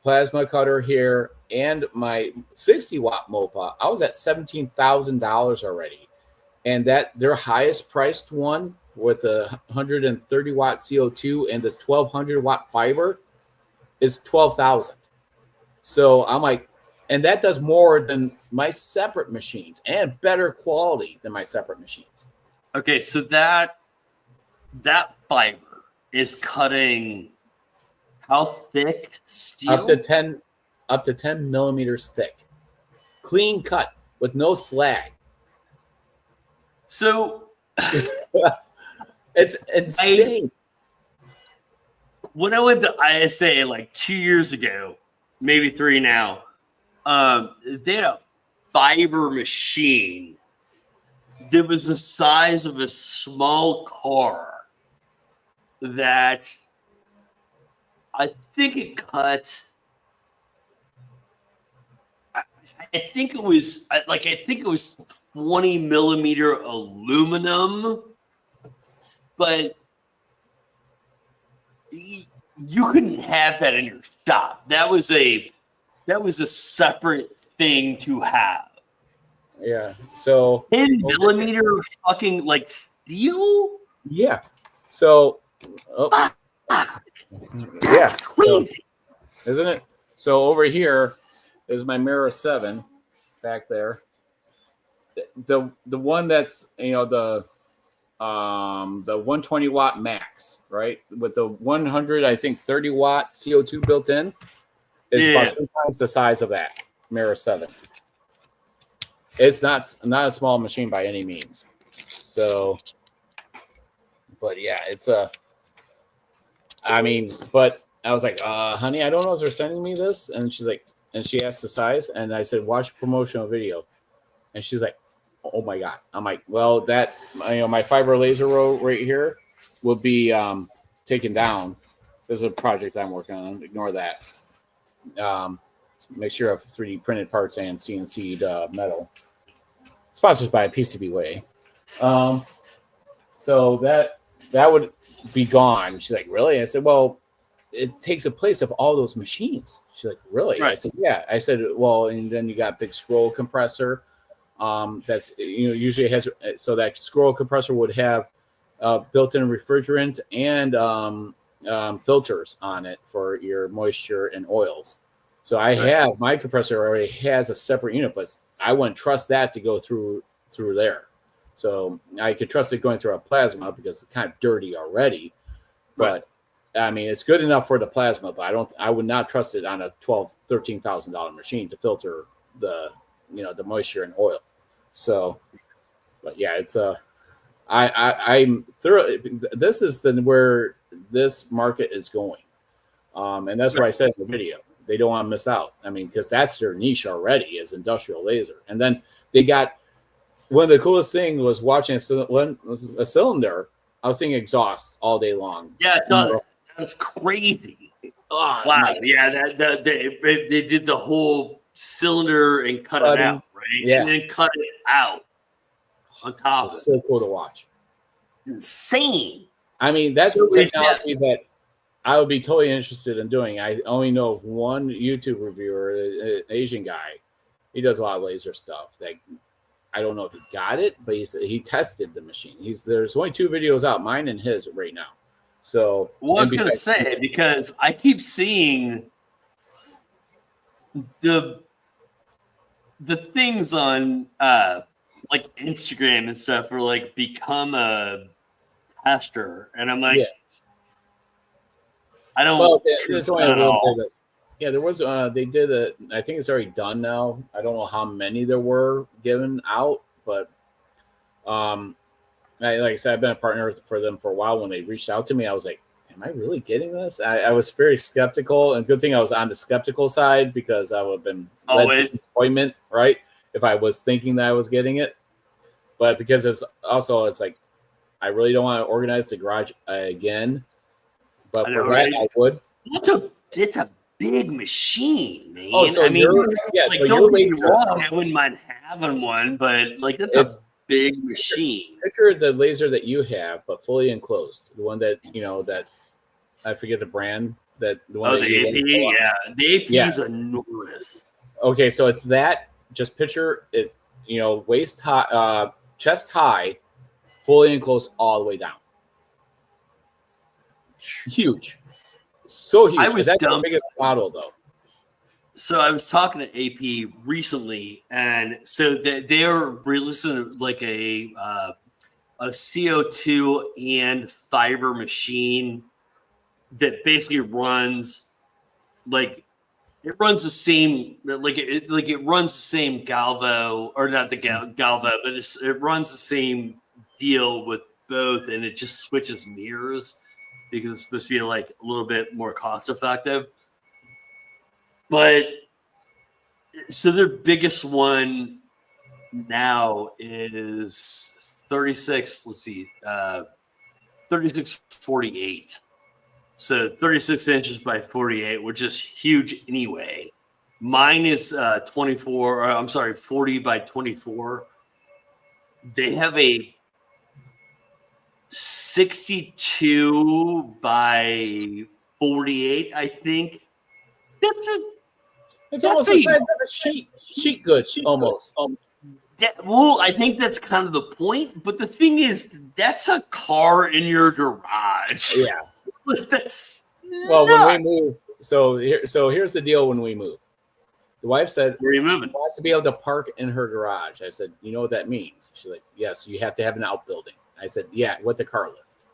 plasma cutter here, and my 60-watt MOPA. I was at $17,000 already, and that their highest priced one with the 130 watt CO2 and the 1200 watt fiber is 12,000. So I'm like, and that does more than my separate machines and better quality than my separate machines. Okay, so that fiber is cutting how thick steel? Up to 10 millimeters thick. Clean cut with no slag. So it's insane. When I went to ISA like 2 years ago, maybe 3 now, they had a fiber machine that was the size of a small car that I think it cut. I think it was 20 millimeter aluminum, but you couldn't have that in your shop. That was a separate thing to have. Yeah. So 10 millimeter fucking like steel? Yeah. So yeah. Crazy. So, isn't it? So over here is my Mirror 7 back there. The one that's the 120 watt max, right? With the 100, I think 30 watt CO2 built in is about 2 times the size of that Mirror 7. It's not a small machine by any means. So, but yeah, it's but I was like, honey, I don't know if they're sending me this. And she's like, and she asked the size, and I said, watch promotional video. And she's like, oh my God. I'm like, well, that, my fiber laser row right here will be taken down. This is a project I'm working on. Ignore that. Make sure I have 3D printed parts and CNC'd metal. Sponsored by PCB Way. So that would be gone. She's like, really? I said, well, it takes a place of all those machines. She's like, really? Right. I said, yeah. I said, well, and then you got big scroll compressor. That's usually has, so that scroll compressor would have built-in refrigerant and filters on it for your moisture and oils. So I have my compressor already has a separate unit, but I wouldn't trust that to go through there. So I could trust it going through a plasma because it's kind of dirty already. But I mean, it's good enough for the plasma, but I would not trust it on a $13,000 machine to filter the moisture and oil. So, but yeah, it's I'm thoroughly. This is where this market is going, and that's where I said in the video they don't want to miss out. I mean, because that's their niche already is industrial laser, and then they got one of the coolest things was watching a cylinder. I was seeing exhaust all day long. Yeah, that was crazy. Oh, wow, yeah, they did the whole cylinder and cut it out, right? Yeah. And then cut it out on top of it. So cool to watch. Insane. I mean, that's the technology that I would be totally interested in doing. I only know one YouTube reviewer, an Asian guy. He does a lot of laser stuff. That I don't know if he got it, but he tested the machine. There's only 2 videos out, mine and his right now. So well, I was going to say, because I keep seeing the things on like Instagram and stuff were like become a tester, and I'm like, I don't. Well, there's only a little bit. Yeah, there was. They did it. I think it's already done now. I don't know how many there were given out, but like I said, I've been a partner for them for a while. When they reached out to me, I was like, am I really getting this? I was very skeptical, and good thing I was on the skeptical side because I would have been led to disappointment, right? If I was thinking that I was getting it, but because it's like I really don't want to organize the garage again. But for that, I would. It's a big machine, man. Oh, so I mean, so don't get me wrong, I wouldn't mind having one, but like that's a big machine. Picture the laser that you have, but fully enclosed. The one that that I forget the brand. The one the AP, the AP is enormous. Okay, so it's that. Just picture it, waist high, chest high, fully enclosed all the way down. huge, so huge. I was That's dumb. the biggest model, though. So I was talking to AP recently, and so they are releasing like a CO2 and fiber machine that basically runs like it runs the same it runs the same galvo, or not the galvo, but it runs the same deal with both, and it just switches mirrors because it's supposed to be like a little bit more cost effective. But so their biggest one now is 36. Let's see, 3648. So 36 inches by 48, which is huge anyway. Mine is 24. Or I'm sorry, 40 by 24. They have a 62 by 48. I think It's almost the size of a sheet goods, almost. Well, I think that's kind of the point. But the thing is, that's a car in your garage. Yeah. That's well, when we move, so here's the deal. When we move, the wife said where are you she moving? wants to be able to park in her garage. I said, you know what that means? She's like, yes, you have to have an outbuilding. I said, yeah, with the car lift,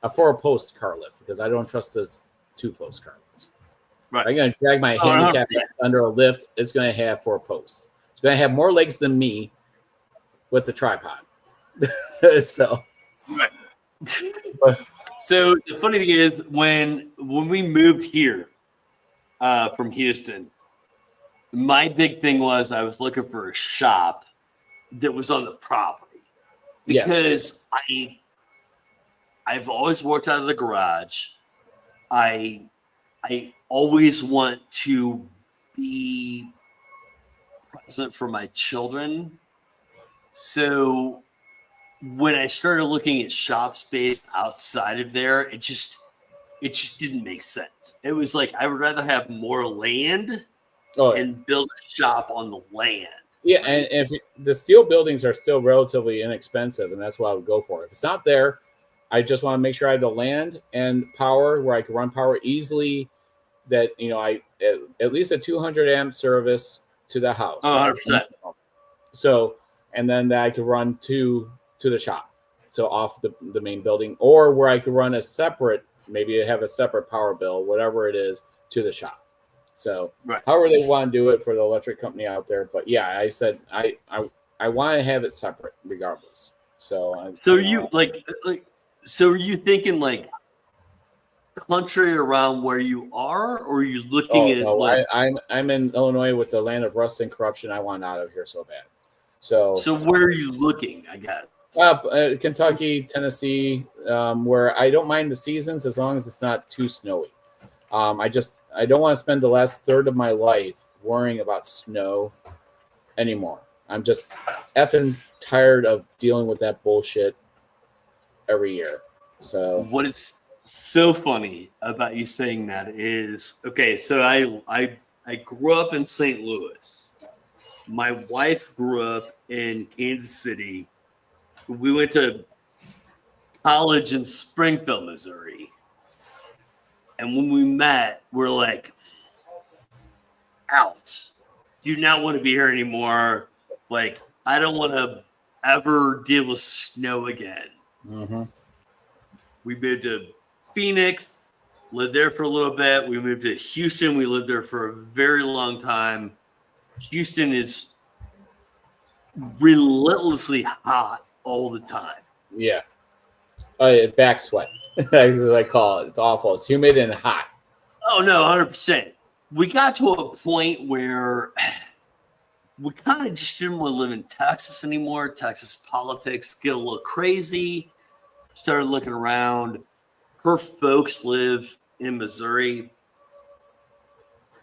a 4-post car lift, because I don't trust this 2-post car lift. Right. I'm going to drag my handicap under a lift. It's going to have 4 posts. It's going to have more legs than me with the tripod. So, right. So the funny thing is, when we moved here from Houston, my big thing was I was looking for a shop that was on the property, because I've always worked out of the garage. I always want to be present for my children. So when I started looking at shop space outside of there, it just didn't make sense. It was like I would rather have more land and build a shop on the land. Yeah, right? And if the steel buildings are still relatively inexpensive, and that's what I would go for. If it's not there, I just want to make sure I have the land and power where I can run power easily. That I at least a 200 amp service to the house. 100%. So, and then that I could run to the shop, so off the main building, or where I could run a separate, maybe have a separate power bill, whatever it is, to the shop. So, however they want to do it for the electric company out there. But yeah, I said I want to have it separate regardless. So, are you so are you thinking like country around where you are, or are you looking at? No, I'm in Illinois with the land of rust and corruption. I want out of here so bad. So where are you looking? I guess. Kentucky, Tennessee, where I don't mind the seasons as long as it's not too snowy. I don't want to spend the last third of my life worrying about snow anymore. I'm just effing tired of dealing with that bullshit every year. So what is so funny about you saying that is, okay, so I grew up in St. Louis. My wife grew up in Kansas City. We went to college in Springfield, Missouri. And when we met, we're like, out. Do not want to be here anymore. Like, I don't want to ever deal with snow again. Mm-hmm. We moved to Phoenix, lived there for a little bit. We moved to Houston. We lived there for a very long time. Houston is relentlessly hot all the time. Yeah. Back sweat, as I call it. It's awful. It's humid and hot. Oh, no, 100%. We got to a point where we kind of just didn't want to live in Texas anymore. Texas politics get a little crazy. Started looking around. Her folks live in Missouri.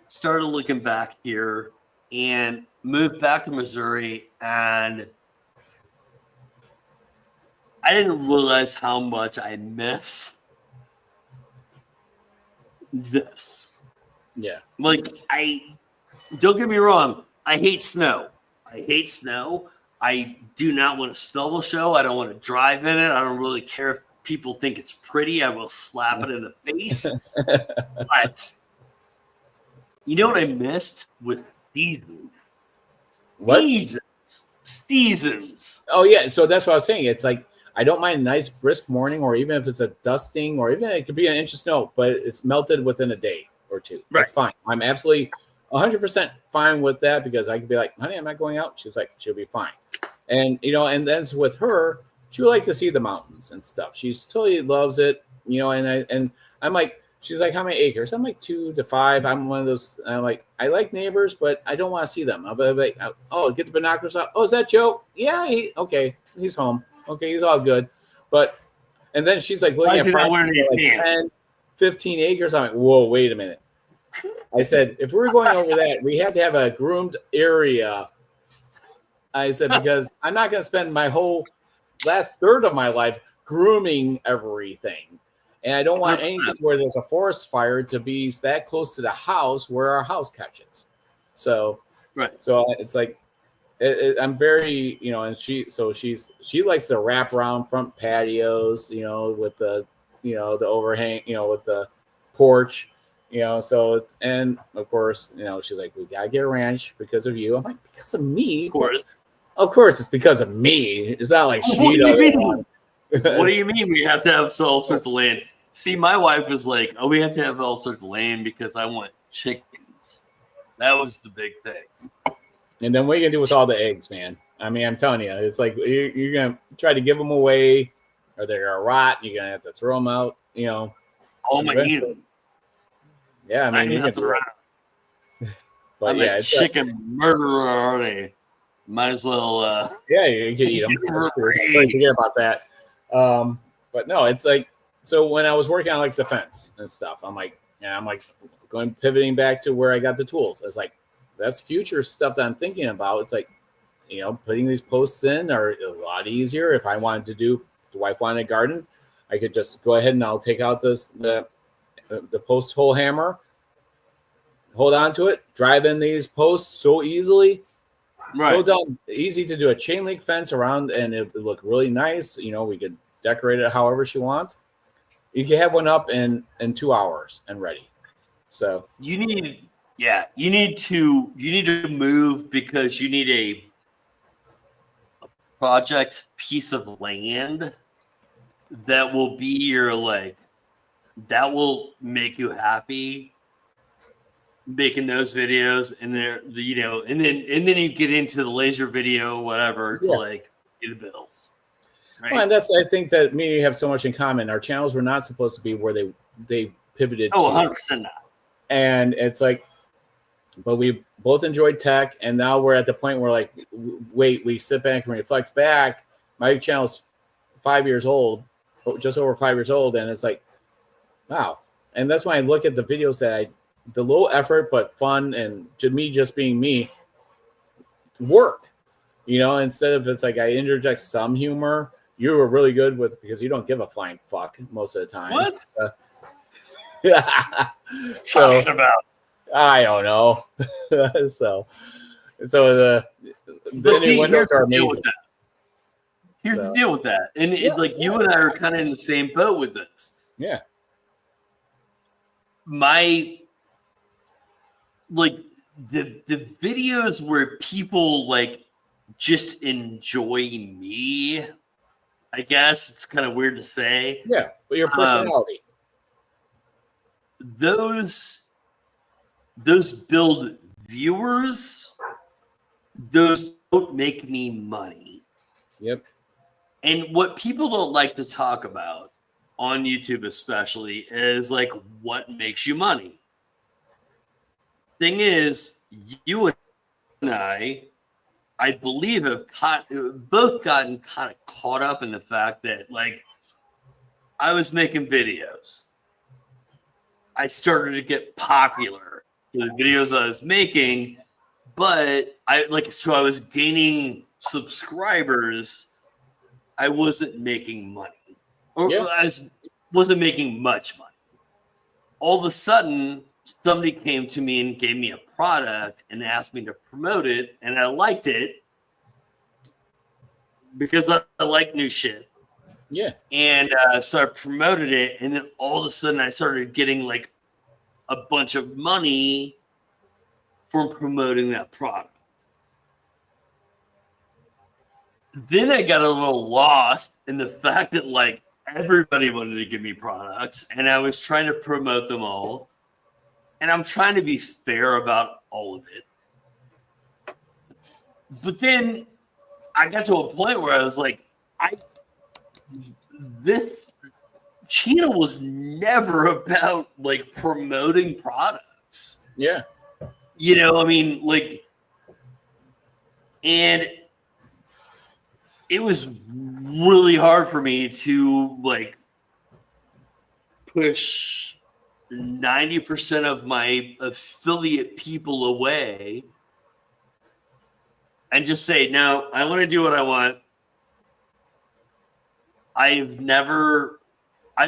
Started looking back here and moved back to Missouri, and I didn't realize how much I miss this. Yeah. Like, don't get me wrong, I hate snow. I do not want to snowball show. I don't want to drive in it. I don't really care if people think it's pretty, I will slap it in the face. But you know what I missed with seasons? What? Seasons. Oh yeah, so that's what I was saying. It's like I don't mind a nice brisk morning, or even if it's a dusting, or even it could be an inch of snow, but it's melted within a day or two. Right. That's fine. I'm absolutely 100% fine with that, because I could be like, honey, I'm not going out. She's like, she'll be fine. And and then with her, she would like to see the mountains and stuff. She totally loves it, and I'm like, she's like, how many acres? I'm like 2 to 5. I'm one of those. I'm like, I like neighbors, but I don't want to see them. I'll be like, oh, get the binoculars out. Oh, is that Joe? Yeah. Okay. He's home. Okay. He's all good. And then she's like looking at property like 10, 15 acres. I'm like, whoa, wait a minute. I said, if we're going over that, we have to have a groomed area. I said, because I'm not going to spend my whole last third of my life grooming everything. And I don't want anything where there's a forest fire to be that close to the house where our house catches. So, right. So it's like, I'm very, and she likes to wrap around front patios, with the, the overhang, with the porch, so, and of course, she's like, we gotta get a ranch because of you. I'm like, because of me? Of course it's because of me. It's not like she doesn't. What do you mean we have to have all sorts of land? See, my wife was like, oh, we have to have all sorts of land because I want chickens. That was the big thing. And then what are you going to do with all the eggs, man? I mean, I'm telling you, it's like you're going to try to give them away, or they're going to rot. You're going to have to throw them out, Oh, my God. Yeah, I mean, you can. But I'm a chicken murderer already. Might as well. Yeah, you can eat them. Forget about that. But no, it's like, so when I was working on like the fence and stuff, I'm like pivoting back to where I got the tools. I was like, that's future stuff that I'm thinking about. It's like, putting these posts in are a lot easier. If I wanted to do, the wife wanted a garden, I could just go ahead and I'll take out the post hole hammer, hold on to it, drive in these posts so easily. Right. So done. Easy to do a chain link fence around, and it would look really nice. We could decorate it however she wants. You can have one up in 2 hours and ready. So you need to move because you need a project piece of land that will be your that will make you happy making those videos, and and then you get into the laser video, whatever, to pay the bills. Right? Well, and I think that me and you have so much in common. Our channels were not supposed to be where they pivoted. Oh, 100% not. And it's like, but we both enjoyed tech, and now we're at the point where we sit back and reflect back. My channel's 5 years old, just over 5 years old, and it's like, wow. And that's why I look at the videos that the low effort but fun, and to me just being me, work. Instead of it's like I interject some humor. You were really good with, because you don't give a flying fuck most of the time. What? Yeah. Talking about? I don't know. so the windows are amazing. Here's the deal with that, and you and I are kind of in the same boat with this. Yeah. The videos where people just enjoy me, I guess it's kind of weird to say. Yeah, but your personality. Those build viewers. Those don't make me money. Yep. And what people don't like to talk about on YouTube especially is what makes you money. Thing is, you and I believe have both gotten kind of caught up in the fact that I was making videos. I started to get popular with the videos I was making, but I was gaining subscribers. I wasn't making money, or I wasn't making much money. All of a sudden, somebody came to me and gave me a product and asked me to promote it, and I liked it because I like new shit. Yeah. And so I promoted it, and then all of a sudden I started getting like a bunch of money from promoting that product. Then I got a little lost in the fact that like everybody wanted to give me products, and I was trying to promote them all, and I'm trying to be fair about all of it. But then I got to a point where I was like, this channel was never about like promoting products. Yeah. You know, I mean, like, and it was really hard for me to like push 90% of my affiliate people away and just say, no, I want to do what I want. I've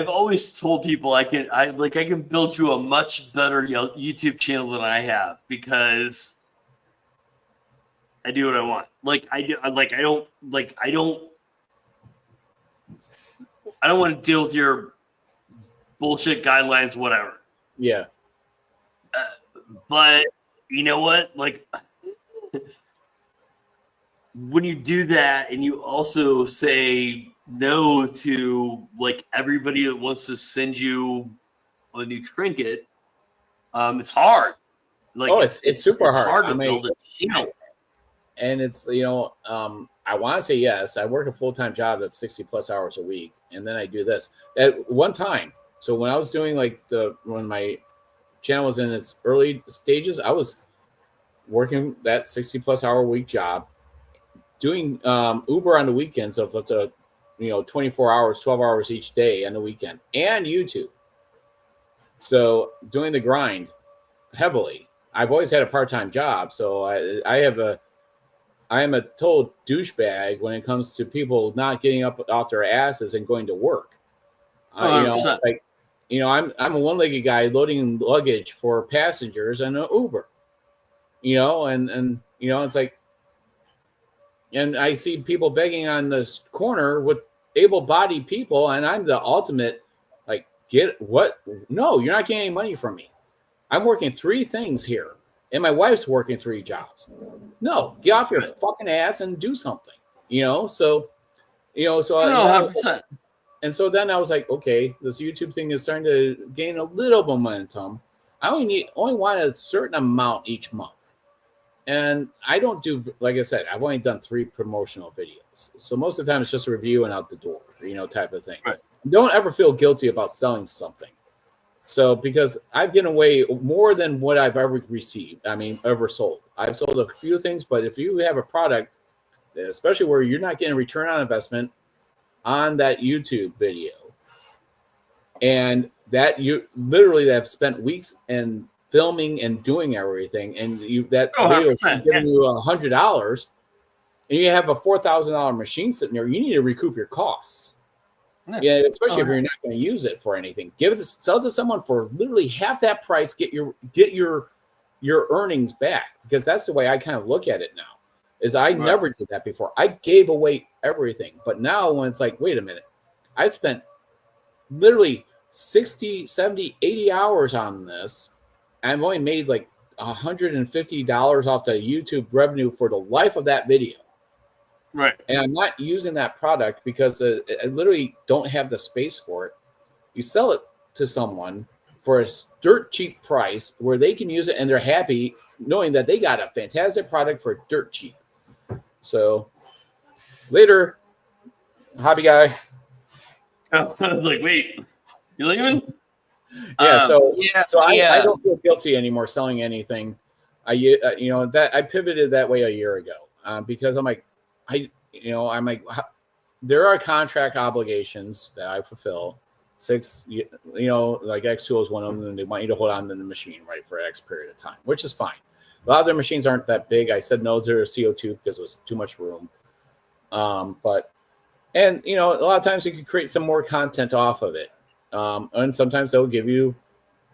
always told people I can build you a much better YouTube channel than I have because I do what I want. I don't want to deal with your bullshit guidelines, whatever. Yeah. But you know what? Like, when you do that and you also say no to like everybody that wants to send you a new trinket, it's hard. Like, it's super hard. It's hard to build it. And it's, I want to say yes. I work a full-time job that's 60 plus hours a week. And then I do this at one time. So when I was doing when my channel was in its early stages, I was working that 60 plus hour a week job, doing Uber on the weekends of up to 24 hours, 12 hours each day on the weekend, and YouTube. So doing the grind heavily. I've always had a part-time job, so I am a total douchebag when it comes to people not getting up off their asses and going to work. I'm a one-legged guy loading luggage for passengers in an Uber. It's like, and I see people begging on this corner with able-bodied people, and I'm the ultimate, like, get what? No, you're not getting any money from me. I'm working 3 things here, and my wife's working 3 jobs. No, get off your fucking ass and do something. So 100%. And so then I was like, okay, this YouTube thing is starting to gain a little momentum. I only want a certain amount each month. And I don't do, like I said, I've only done 3 promotional videos. So most of the time it's just a review and out the door, type of thing. Right. Don't ever feel guilty about selling something. So because I've given away more than what I've ever received, ever sold. I've sold a few things, but if you have a product, especially where you're not getting a return on investment on that YouTube video, and that you literally have spent weeks and filming and doing everything, and video is giving you $100, and you have a $4,000 machine sitting there, you need to recoup your costs. Yeah, especially if you're not going to use it for anything. Sell to someone for literally half that price. Get your earnings back, because that's the way I kind of look at it now. Is I never did that before. I gave away everything, but now when it's like, wait a minute, I spent literally 60, 70, 80 hours on this. I've only made like $150 off the YouTube revenue for the life of that video. Right. And I'm not using that product because I literally don't have the space for it. You sell it to someone for a dirt cheap price where they can use it and they're happy knowing that they got a fantastic product for dirt cheap. So later, hobby guy. Oh, I was like, wait, you leaving? Yeah. I don't feel guilty anymore selling anything. I pivoted that way a year ago because I'm like, there are contract obligations that I fulfill. 6, like X2O is one of them, and they want you to hold on to the machine, right, for X period of time, which is fine. A lot of their machines aren't that big. I said no to their CO2 because it was too much room. A lot of times you can create some more content off of it. And sometimes they'll give you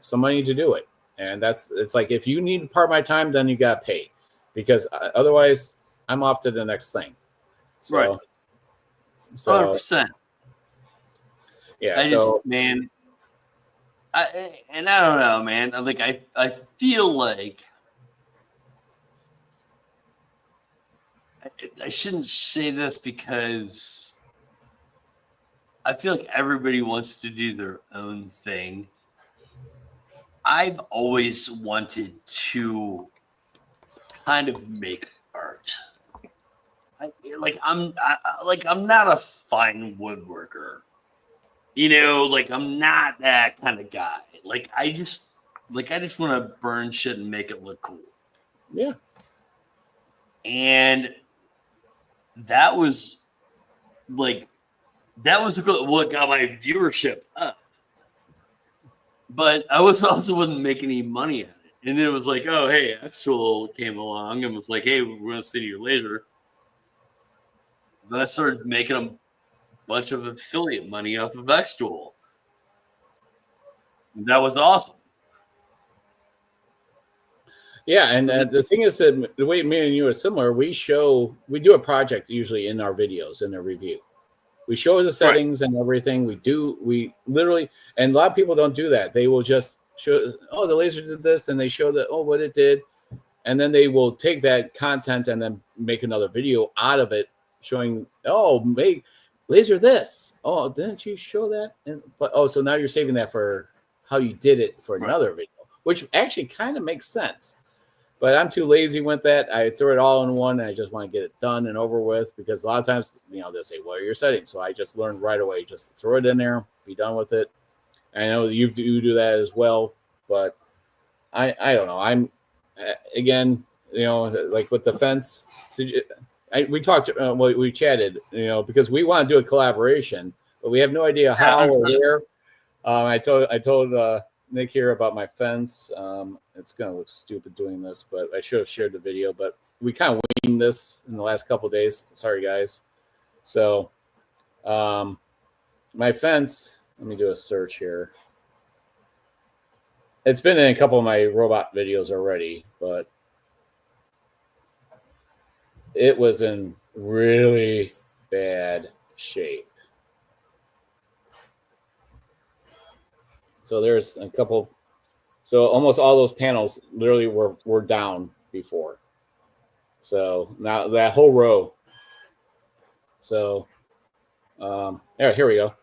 some money to do it. And it's like, if you need part of my time, then you got to pay, because otherwise I'm off to the next thing. So, right. 100%. Yeah. I just, man, I don't know, man. I feel like I shouldn't say this because I feel like everybody wants to do their own thing. I've always wanted to kind of make art. I'm not a fine woodworker. I'm not that kind of guy. I just want to burn shit and make it look cool. Yeah. And that was what got my viewership up. But I also wasn't making any money at it. And then it was like, oh, hey, Actual came along and was like, hey, we're going to send you your laser. Then I started making a bunch of affiliate money off of Actual. That was awesome. Yeah, and the thing is that the way me and you are similar, we do a project usually in our videos, in the review. We show the settings and everything. We literally, and a lot of people don't do that. They will just show, oh, the laser did this, and they show what it did. And then they will take that content and then make another video out of it, showing, oh, make laser this. Oh, didn't you show that? So now you're saving that for how you did it for another video, which actually kind of makes sense. But I'm too lazy with that. I throw it all in one, and I just want to get it done and over with, because a lot of times, they'll say, what are your settings? So I just learned right away, just throw it in there, be done with it. I know you do that as well, but I don't know. I'm, again, like with the fence, we talked, we chatted, because we want to do a collaboration, but we have no idea how or where. I told Nick here about my fence. It's going to look stupid doing this, but I should have shared the video. But we kind of winged this in the last couple of days. Sorry, guys. So my fence, let me do a search here. It's been in a couple of my robot videos already, but it was in really bad shape. So there's a couple. So almost all those panels literally were down before. So now that whole row. So here we go.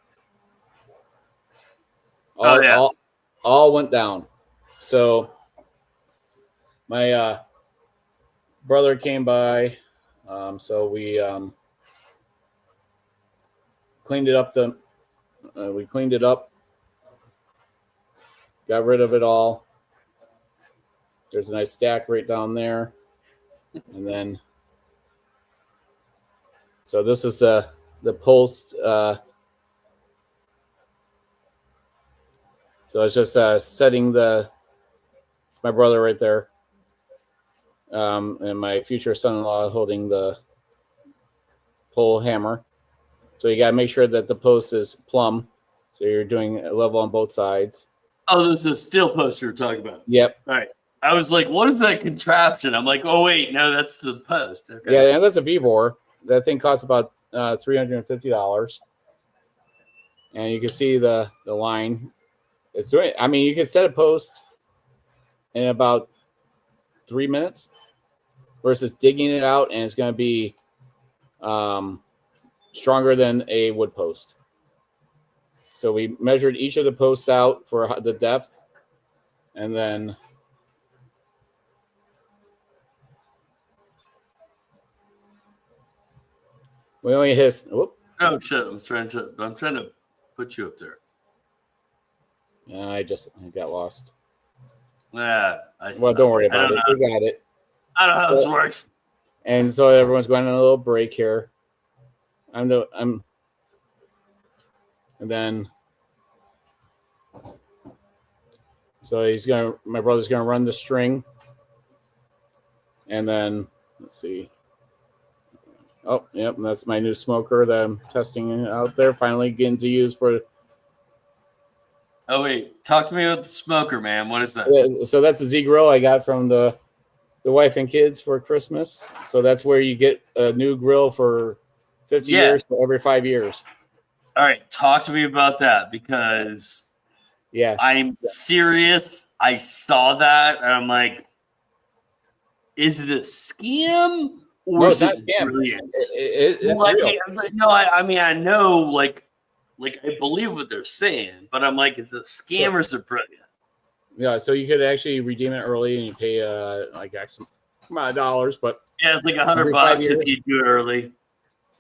All went down. So my brother came by. So we cleaned it up. We cleaned it up. Got rid of it all. There's a nice stack right down there. And then, so this is the post. So it's just setting it's my brother right there. And my future son-in-law holding the pole hammer. So you got to make sure that the post is plumb. So you're doing a level on both sides. Oh, this is a steel post you're talking about. Yep. All right. I was like, what is that contraption? I'm like, oh, wait, no, that's the post. Okay. Yeah, and that's a V-bore. That thing costs about $350. And you can see the line. It's doing. I mean, you can set a post in about 3 minutes versus digging it out, and it's going to be stronger than a wood post. So we measured each of the posts out for the depth, and then we only hit. Whoop. Oh shit! I'm trying to put you up there. Yeah, I got lost. Yeah. Well, don't worry about it. We got it. I don't know how this works. And so everyone's going on a little break here. And then, so my brother's gonna run the string, and then let's see. Oh, yep, that's my new smoker that I'm testing out there. Finally getting to use for. Oh wait, talk to me about the smoker, man. What is that? So that's a Z grill I got from the wife and kids for Christmas. So that's where you get a new grill for 50 years for every 5 years. All right, talk to me about that because Yeah, I'm serious. I saw that and I'm like, is it a scam or no, is it's not a it scam. brilliant? It's Well, I real. mean, no, I mean, I know, like I believe what they're saying, but I'm like, is it a scam or is it brilliant? Yeah, so you could actually redeem it early, and you pay like X amount of dollars, but Yeah, it's like every 5 $100 if years, you do it early.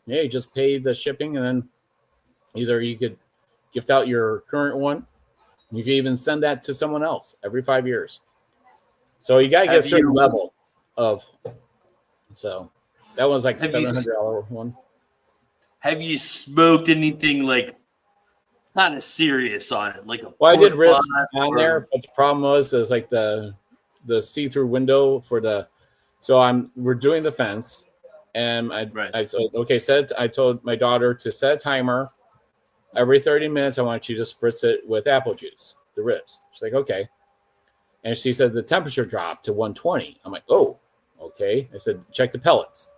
yeah, you just pay the shipping, and then either you could gift out your current one, you can even send that to someone else every 5 years. So you gotta get a Have certain you level of. So that was like have you $700 one. have you smoked anything like kind of serious on it, like a Well, I did pork butt ribs on or there, but the problem was is like the see-through window for the. So we're doing the fence, and right? I told okay I told my daughter to set a timer every 30 minutes. I want you to spritz it with apple juice, the ribs. She's like, okay, and she said the temperature dropped to 120. I'm like, oh, okay. I said check the pellets.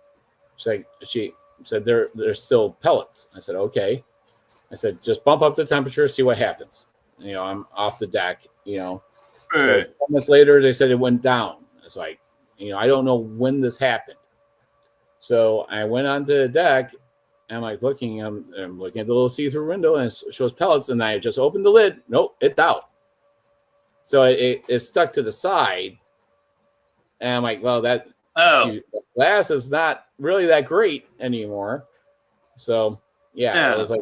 She said they're still pellets. I said okay. I said, just bump up the temperature, see what happens. I'm off the deck, So Right. 10 minutes later, they said it went down. It's like, I don't know when this happened. So I went onto the deck and I'm like I'm looking at the little see-through window and it shows pellets. And I just opened the lid. Nope, it's out. So it stuck to the side. And I'm like, well, that Oh, glass is not really that great anymore. So yeah, it yeah. was like,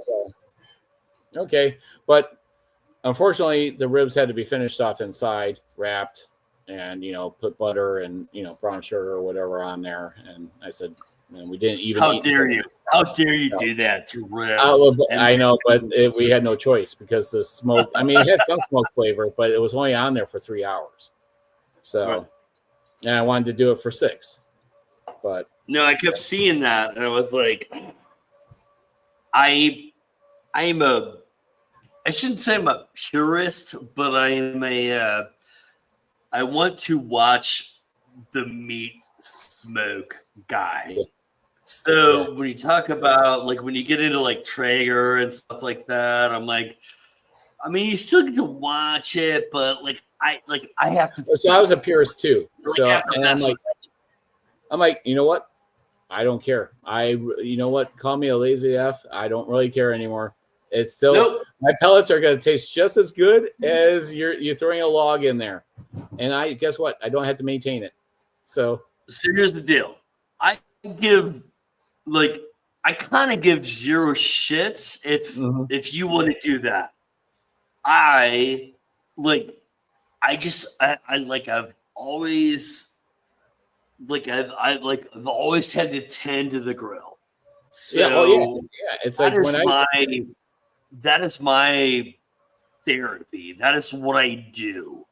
okay. But unfortunately, the ribs had to be finished off inside, wrapped, and put butter and brown sugar or whatever on there. And I said, we didn't even How eat. dare you? How dare you No. do that to ribs? I know, but we had no choice because the smoke. I mean, it had some smoke flavor, but it was only on there for 3 hours. So, Right. and I wanted to do it for 6, but No, I kept seeing that, and I was like, I shouldn't say I'm a purist, but I want to watch the meat smoke guy. yeah. So when you talk about like when you get into like Traeger and stuff like that, I'm like, I mean, you still get to watch it, but like I have to. So I was a purist too. Like, So and I'm like, you know what? I don't care. You know what? Call me a lazy F. I don't really care anymore. It's still nope. My pellets are going to taste just as good as you're throwing a log in there, and guess what? I don't have to maintain it. So Here's the deal. I give I kind of give zero shits if you want to do that. I've always I've always had to tend to the grill. So yeah. It's like that is my therapy. That is what I do.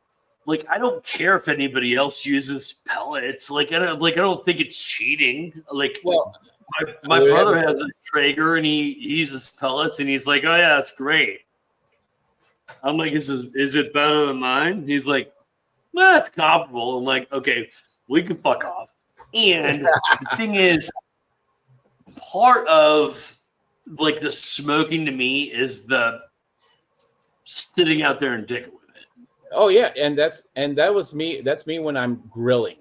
Like I don't care if anybody else uses pellets. I don't think it's cheating. My brother has a Traeger and he uses pellets and he's like, oh yeah, that's great. I'm like, is it better than mine? He's like, well, it's comparable. I'm like, okay, we can fuck off. And the thing is, part of like the smoking to me is the sitting out there and dicking with it. Oh yeah, and that was me. That's me when I'm grilling.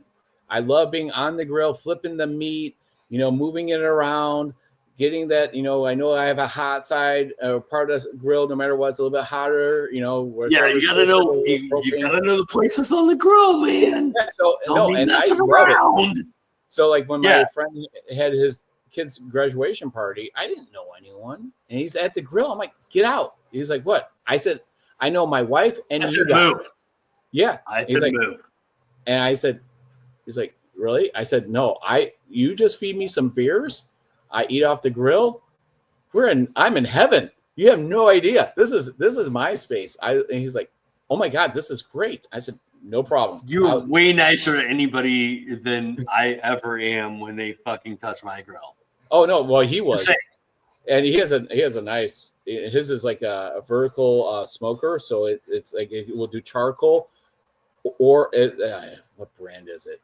I love being on the grill, flipping the meat, moving it around, getting that. I know I have a hot side part of the grill. No matter what, it's a little bit hotter. Where you gotta know. You gotta know the places on the grill, man. Yeah, so Don't be and I messing love around. it. So like when my friend had his kid's graduation party, I didn't know anyone, and he's at the grill. I'm like, get out. He's like, what? I said, I know my wife and I you said guys. move. Yeah. He's like, move. And I said, he's like, really? I said, no, you just feed me some beers. I eat off the grill. I'm in heaven. You have no idea. This is my space. And he's like, oh my God, this is great. I said, no problem. You're way nicer to anybody than I ever am when they fucking touch my grill. Oh no, well he was. And he has a nice. His is like a vertical smoker, so it's like it will do charcoal, or what brand is it?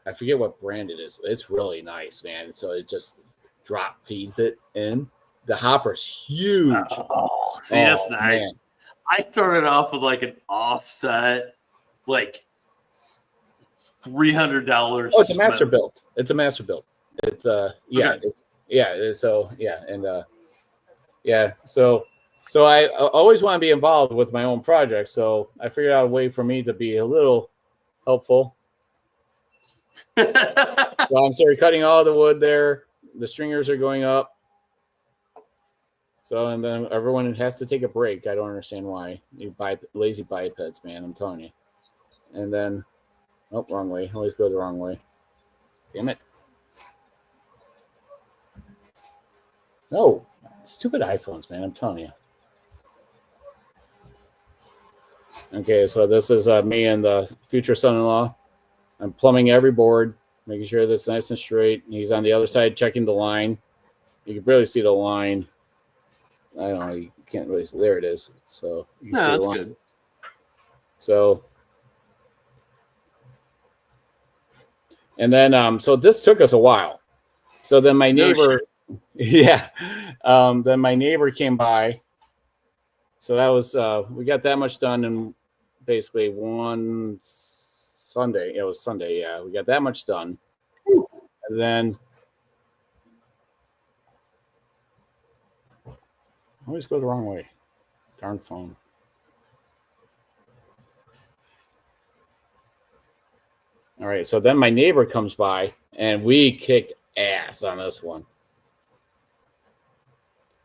I forget what brand it is. It's really nice, man. So it just feeds it in, the hopper's huge. Oh, see, that's nice. Man. I started off with like an offset, like $300. Oh, it's a master build. It's a master build. It's yeah, Okay. it's yeah. So yeah, and yeah. So I always want to be involved with my own projects. So I figured out a way for me to be a little helpful. So I'm sorry, cutting all the wood there. The stringers are going up. So, and then everyone has to take a break. I don't understand why. You buy lazy bipeds, man. I'm telling you. And then, oh, wrong way. Always go the wrong way. Damn it. No, stupid iPhones, man. I'm telling you. Okay, so this is me and the future son-in-law. I'm plumbing every board, making sure that's nice and straight. He's on the other side checking the line. You can barely see the line. I don't know. You can't really see. There it is. So you can see the line. Good. So, and then so this took us a while. So then my neighbor, then my neighbor came by. So that was we got that much done in basically one Sunday. It was Sunday. Yeah, we got that much done, and then. I always go the wrong way. Darn phone. All right, so then my neighbor comes by, and we kicked ass on this one.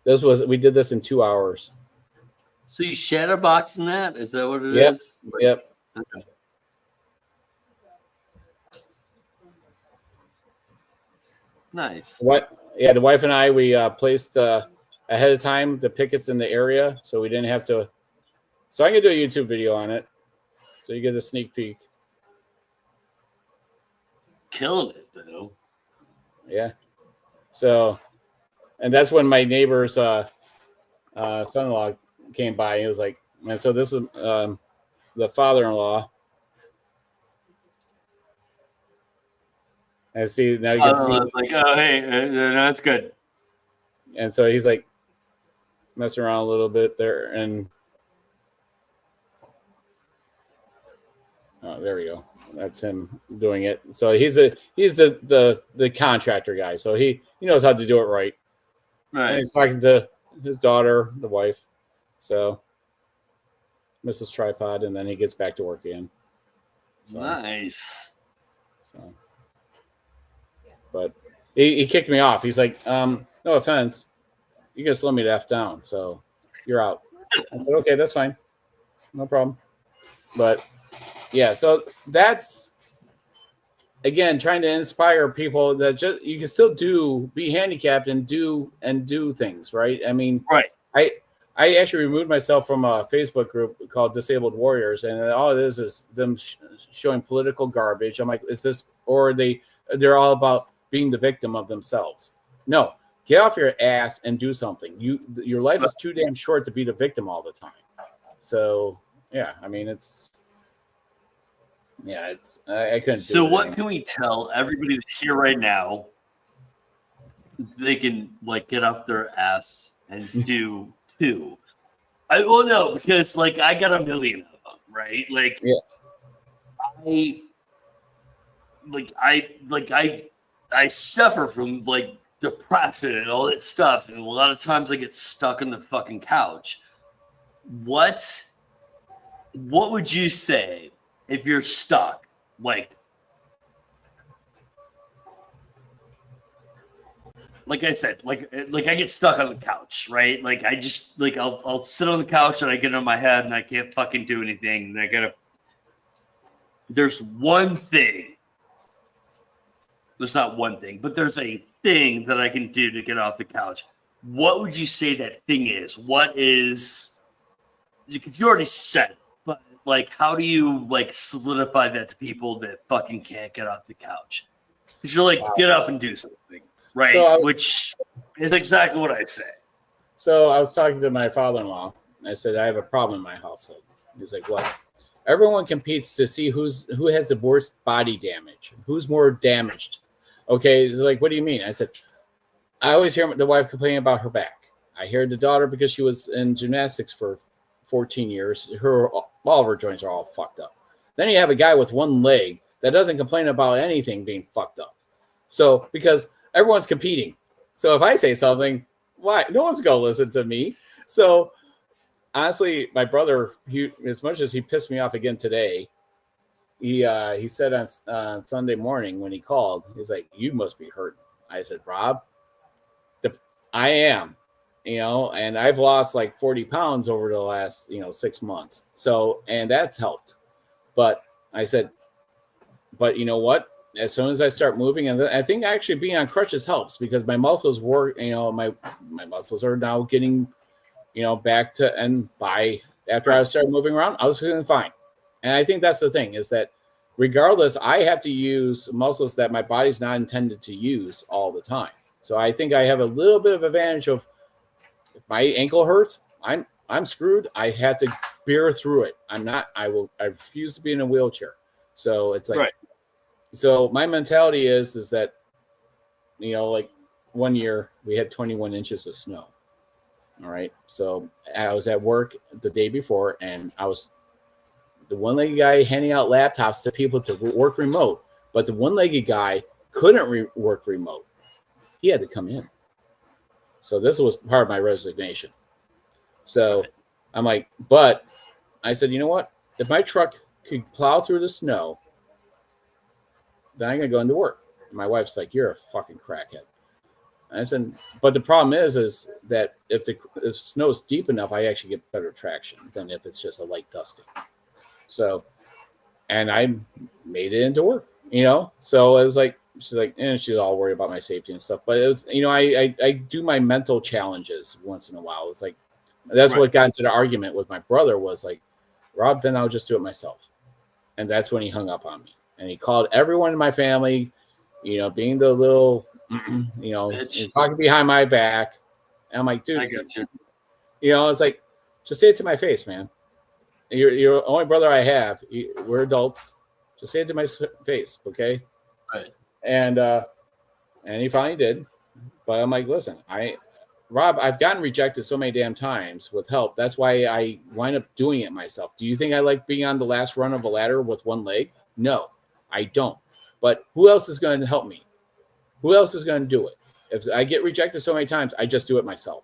We did this in 2 hours. So you shadow boxing that? Is that what it is? Yep. Okay. Nice. What? Yeah, the wife and I, we placed ahead of time the pickets in the area, so we didn't have to. So I can do a YouTube video on it, so you get a sneak peek. Killing it though. Yeah. So, and that's when my neighbor's son-in-law came by. And he was like, "Man, so this is the father-in-law." And see now you can see. Like, oh hey, no, that's good. And so he's like messing around a little bit there, and oh, there we go. That's him doing it. So he's the contractor guy. So he knows how to do it right. Right. And he's talking to his daughter, the wife. So Mrs. Tripod, and then he gets back to work again. So, nice. So, but he kicked me off. He's like, no offense, you can slow me the F down, so you're out. I said, okay, that's fine. No problem. But yeah, so that's again trying to inspire people that just you can still be handicapped and do things, right? I mean, right. I actually removed myself from a Facebook group called Disabled Warriors, and all it is them showing political garbage. I'm like, is this, or they're all about being the victim of themselves. No, get off your ass and do something. Your life is too damn short to be the victim all the time. So yeah, I mean I couldn't. So what can we tell everybody that's here right now? They can like get up their ass and do too. Well, no, because like I got a million of them, right? Like, yeah. I suffer from like depression and all that stuff, and a lot of times I get stuck on the fucking couch. What would you say if you're stuck? Like I said, like I get stuck on the couch, right? Like I just like I'll sit on the couch and I get on my head and I can't fucking do anything. And there's one thing. There's not one thing, but there's a thing that I can do to get off the couch. What would you say that thing is? What is? Because you already said it, but like, how do you like solidify that to people that fucking can't get off the couch? Because you're like, get up and do something. Right, so which is exactly what I say. So I was talking to my father-in-law. And I said, I have a problem in my household. He's like, what? Everyone competes to see who has the worst body damage, who's more damaged. Okay, he's like, what do you mean? I said, I always hear the wife complaining about her back. I hear the daughter, because she was in gymnastics for 14 years, all of her joints are all fucked up. Then you have a guy with one leg that doesn't complain about anything being fucked up. So, because everyone's competing. So if I say something, why? No one's going to listen to me. So honestly, my brother, as much as he pissed me off again today, he said on Sunday morning when he called, he's like, "You must be hurt." I said, "Rob, I am, and I've lost like 40 pounds over the last, 6 months. So, and that's helped. But I said, but you know what? As soon as I start moving, and I think actually being on crutches helps, because my muscles work, my muscles are now getting, back to, and after I started moving around, I was feeling fine. And I think that's the thing, is that regardless, I have to use muscles that my body's not intended to use all the time. So I think I have a little bit of advantage of, if my ankle hurts, I'm screwed. I have to bear through it. I refuse to be in a wheelchair. So it's like, right. So my mentality is that, like one year we had 21 inches of snow. All right. So I was at work the day before, and I was the one-legged guy handing out laptops to people to work remote, but the one-legged guy couldn't work remote. He had to come in. So this was part of my resignation. So I'm like, but I said, you know what? If my truck could plow through the snow, then I'm going to go into work. And my wife's like, you're a fucking crackhead. And I said, but the problem is that if snow's deep enough, I actually get better traction than if it's just a light dusting. So, and I made it into work, So it was like, she's like, and she's all worried about my safety and stuff. But it was, I do my mental challenges once in a while. It's like, that's right. What got into the argument with my brother was like, Rob, then I'll just do it myself. And that's when he hung up on me. And he called everyone in my family, being the little, talking behind my back. And I'm like, dude, I got you. It's like, just say it to my face, man. You're the only brother I have. We're adults. Just say it to my face, okay? Right. And he finally did. But I'm like, listen, Rob, I've gotten rejected so many damn times with help. That's why I wind up doing it myself. Do you think I like being on the last run of a ladder with one leg? No, I don't. But who else is going to help me? Who else is going to do it? If I get rejected so many times, I just do it myself.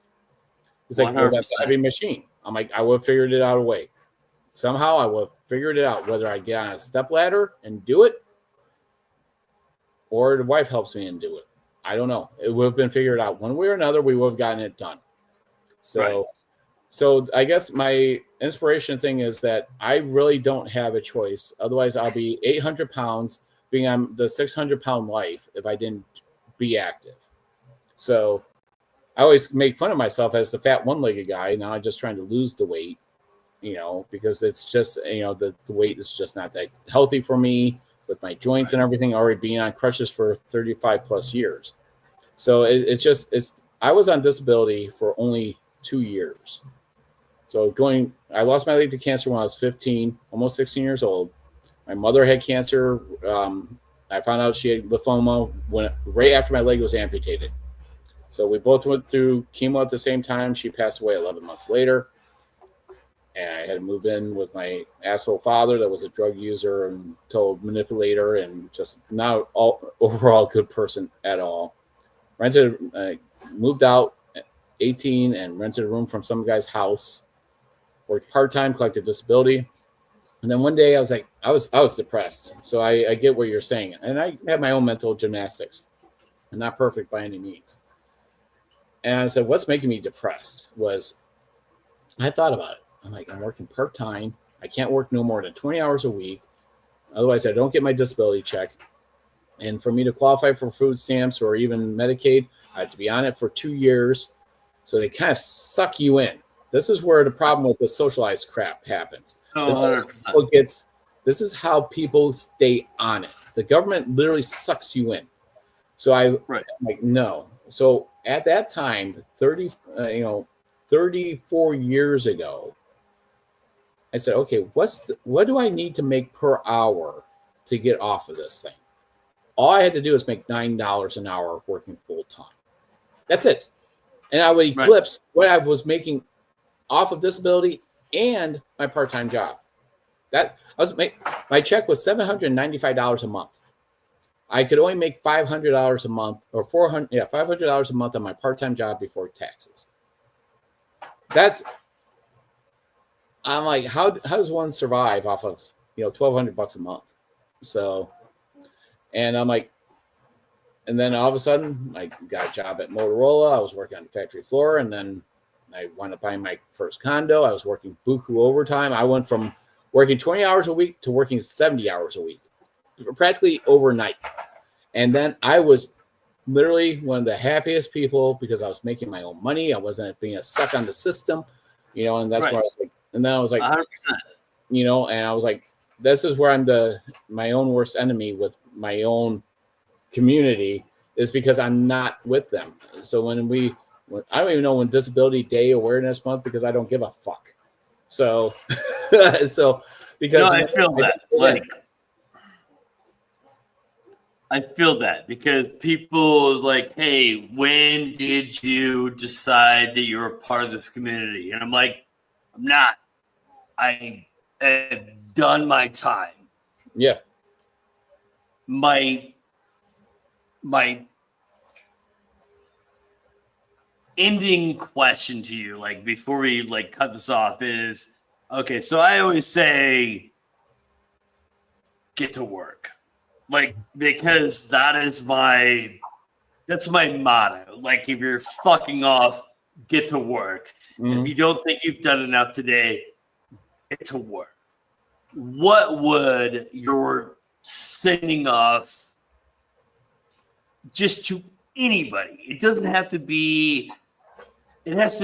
It's like, well, that's a heavy machine. I'm like, I would have figured it out a way. Somehow I would have figured it out, whether I get on a step ladder and do it, or the wife helps me and do it. I don't know. It would have been figured out one way or another. We would have gotten it done. So, right. So I guess my inspiration thing is that I really don't have a choice. Otherwise, I'll be 800 pounds being on the 600-pound life if I didn't be active. So I always make fun of myself as the fat one-legged guy. Now I'm just trying to lose the weight, because it's just, the weight is just not that healthy for me. With my joints and everything already being on crutches for 35 plus years. So I was on disability for only 2 years. So I lost my leg to cancer when I was 15, almost 16 years old. My mother had cancer. I found out she had lymphoma right after my leg was amputated. So we both went through chemo at the same time. She passed away 11 months later. And I had to move in with my asshole father that was a drug user and total manipulator and just not overall good person at all. Moved out at 18 and rented a room from some guy's house. Worked part-time, collected disability. And then one day I was like, I was depressed. So I get what you're saying. And I have my own mental gymnastics. I'm not perfect by any means. And I said, what's making me depressed I thought about it. I'm like, I'm working part-time. I can't work no more than 20 hours a week. Otherwise, I don't get my disability check. And for me to qualify for food stamps or even Medicaid, I have to be on it for 2 years. So they kind of suck you in. This is where the problem with the socialized crap happens. This is how people stay on it. The government literally sucks you in. So I'm like, no. So at that time, 34 years ago, I said, okay, what do I need to make per hour to get off of this thing? All I had to do is make $9 an hour working full time. That's it. and I would eclipse what I was making off of disability and my part-time job. That I was my check was $795 a month. I could only make $500 a month or $500 a month on my part-time job before taxes. I'm like, how does one survive off of $1,200 a month? So, and I'm like, and then all of a sudden I got a job at Motorola. I was working on the factory floor, and then I wound up buying my first condo. I was working buku overtime. I went from working 20 hours a week to working 70 hours a week, practically overnight. And then I was literally one of the happiest people because I was making my own money. I wasn't being a suck on the system, and that's where I was like, and then I was like, 100%. And I was like, this is where I'm my own worst enemy with my own community, is because I'm not with them. So when I don't even know when Disability Day Awareness Month, because I don't give a fuck. So, because I feel that. I feel that because people like, hey, when did you decide that you're a part of this community? And I'm like, I'm not. I have done my time. Yeah. My ending question to you, like before we cut this off, is okay. So I always say, get to work, because that's my motto. Like, if you're fucking off, get to work. Mm-hmm. If you don't think you've done enough today, get to work. What would your sending off just to anybody? It doesn't have to be. It has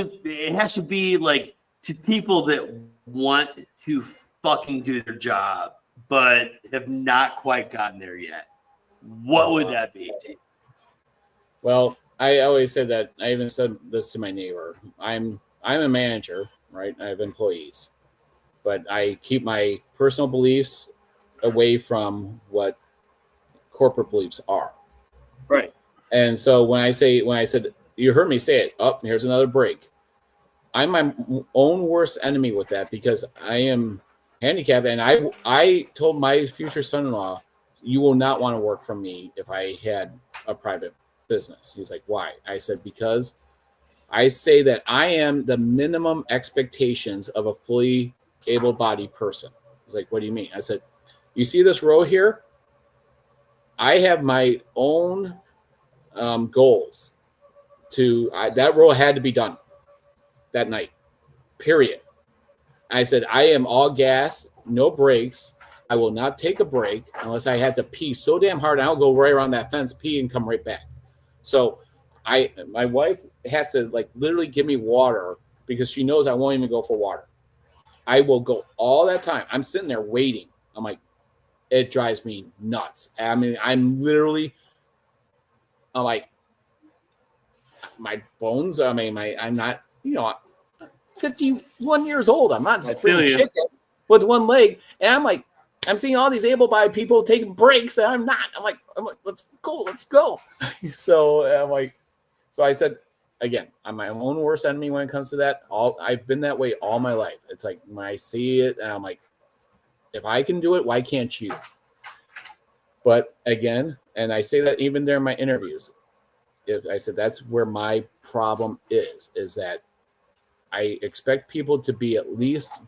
to be like to people that want to fucking do their job but have not quite gotten there yet. What would that be? Well, I always said that. I even said this to my neighbor. I'm a manager, right? I have employees, but I keep my personal beliefs away from what corporate beliefs are. Right. And so when I said, you heard me say it, here's another break. I'm my own worst enemy with that, because I am handicapped, and I told my future son-in-law, you will not want to work for me if I had a private business. He's like, why? I said, because I say that I am the minimum expectations of a fully able-bodied person. He's like, what do you mean? I said, you see this row here? I have my own goals. That row had to be done that night, period. I said, I am all gas, no brakes. I will not take a break unless I had to pee so damn hard. I'll go right around that fence, pee, and come right back. So my wife has to literally give me water, because she knows I won't even go for water. I will go all that time. I'm sitting there waiting. I'm like, it drives me nuts. I mean, I'm like, my bones. I mean, I'm not, 51 years old. I'm not spring chicken with one leg. And I'm like, I'm seeing all these able-bodied people taking breaks, and I'm not. I'm like, let's go. So I'm like, so I said, again, I'm my own worst enemy when it comes to that. I've been that way all my life. It's like when I see it, and I'm like, if I can do it, why can't you? But again, and I say that even during my interviews, I said that's where my problem is that I expect people to be at least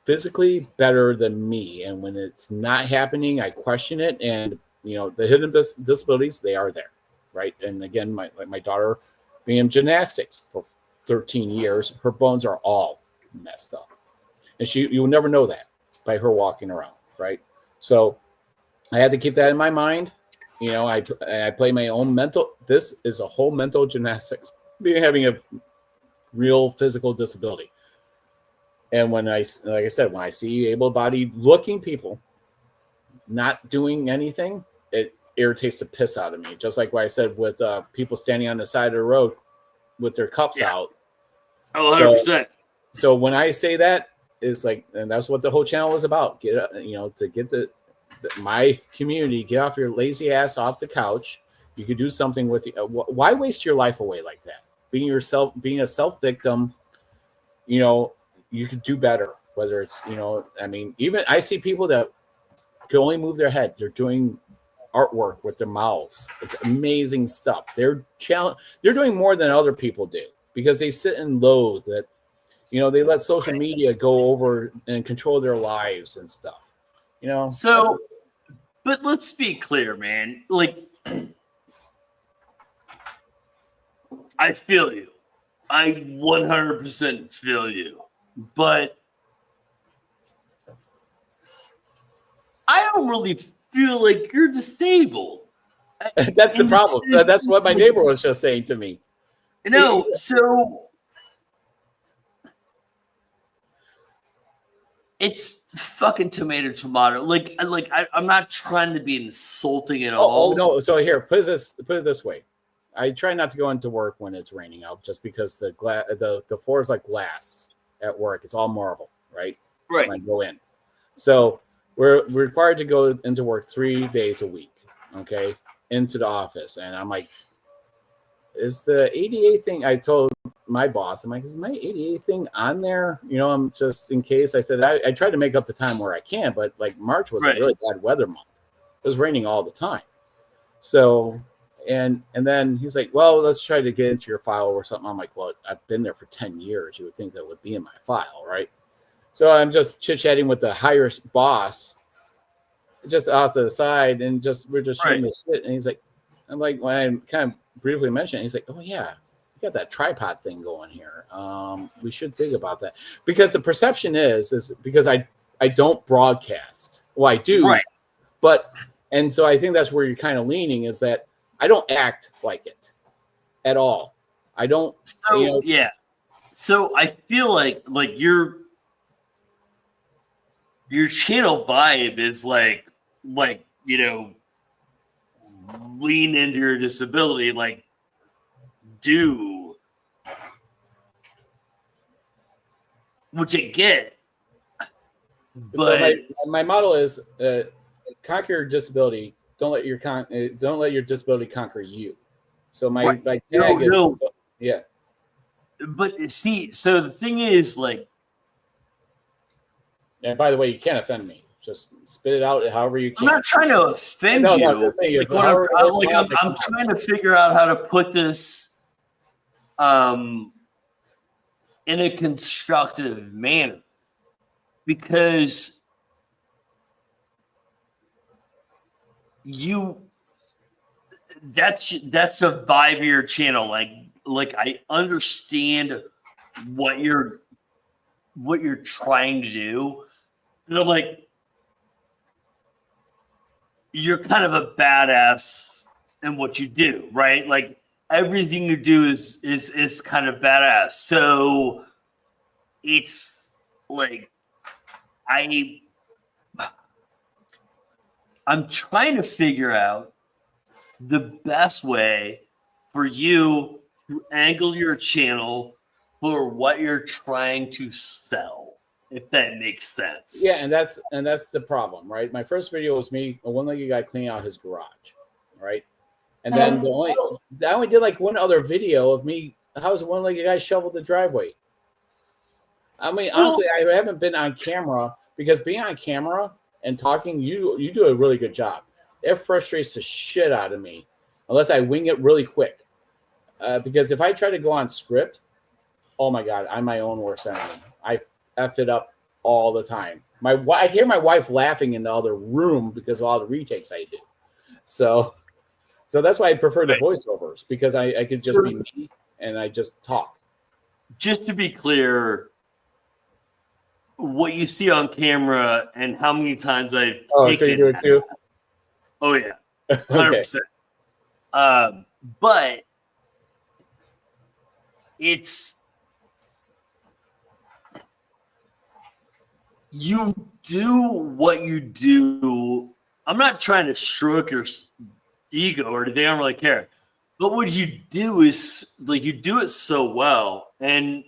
physically better than me, and when it's not happening, I question it. And the hidden disabilities, they are there, right? And again, my daughter being in gymnastics for 13 years, her bones are all messed up, and you will never know that by her walking around, right? So I had to keep that in my mind. I play my own mental. This is a whole mental gymnastics, having a real physical disability. And when I see able-bodied looking people not doing anything, it irritates the piss out of me. Just like what I said with people standing on the side of the road with their cups out. Oh, 100%. So when I say that, is like, and that's what the whole channel was about. To get my community, get off your lazy ass off the couch. You could do something with it. Why waste your life away like that? being yourself, being a self victim, you know, you could do better. Whether it's, you know, I mean, even I see people that can only move their head. They're doing artwork with their mouths. It's amazing stuff. They're doing more than other people do because they sit and loathe that, you know, they let social media go over and control their lives and stuff, you know? So, but let's be clear, man. Like, I feel you. I 100% feel you. But I don't really feel like you're disabled. That's the problem. That's what my neighbor was just saying to me. No, so it's fucking tomato. Like I'm not trying to be insulting at all. Oh no. So here, put it this way. I try not to go into work when it's raining out, just because the floor is like glass at work. It's all marble, right? Right. When I go in. So we're required to go into work 3 days a week, okay, into the office. And I'm like, is the ADA thing, I told my boss, I'm like, is my ADA thing on there? You know, I'm just in case. I said, I tried to make up the time where I can, but like March was a really bad weather month. It was raining all the time. So, and then he's like, well, let's try to get into your file or something. I'm like, well, I've been there for 10 years. You would think that would be in my file, right? So I'm just chit-chatting with the higher boss, just off to the side, and we're just shooting the shit. And he's like, I'm like, when I kind of briefly mentioned it, he's like, oh yeah, you got that tripod thing going here. We should think about that, because the perception is because I don't broadcast. Well, I do, but and so I think that's where you're kind of leaning, is that I don't act like it at all. I don't. So you know, yeah. So I feel like your channel vibe is like, you know, lean into your disability, like do, which I get. But so my model is conquer your disability. Don't let your disability conquer you. So my tag is yeah. But see, so the thing is, like, and by the way, you can't offend me. Just spit it out however you can. I'm not trying to offend you. I'm trying to figure out how to put this in a constructive manner, because that's a vibe of your channel. Like I understand what you're trying to do. And I'm like, you're kind of a badass in what you do, right? Like everything you do is kind of badass. So it's like I'm trying to figure out the best way for you to angle your channel for what you're trying to sell, if that makes sense. Yeah, and that's the problem, right? My first video was me, a one-legged guy cleaning out his garage, right? And then I only did like one other video of me. How's a one-legged guy shovel the driveway? I mean, honestly, I haven't been on camera, because being on camera and talking, you do a really good job. It frustrates the shit out of me unless I wing it really quick. Because if I try to go on script, oh my God, I'm my own worst enemy. I F it up all the time. I hear my wife laughing in the other room because of all the retakes I do. So that's why I prefer the voiceovers, because I could just be me and I just talk. Just to be clear, what you see on camera and how many times I've taken, so you do it too? Oh yeah, 100%. But it's, you do what you do. I'm not trying to stroke your ego or anything. I don't really care. But what you do is, like, you do it so well, and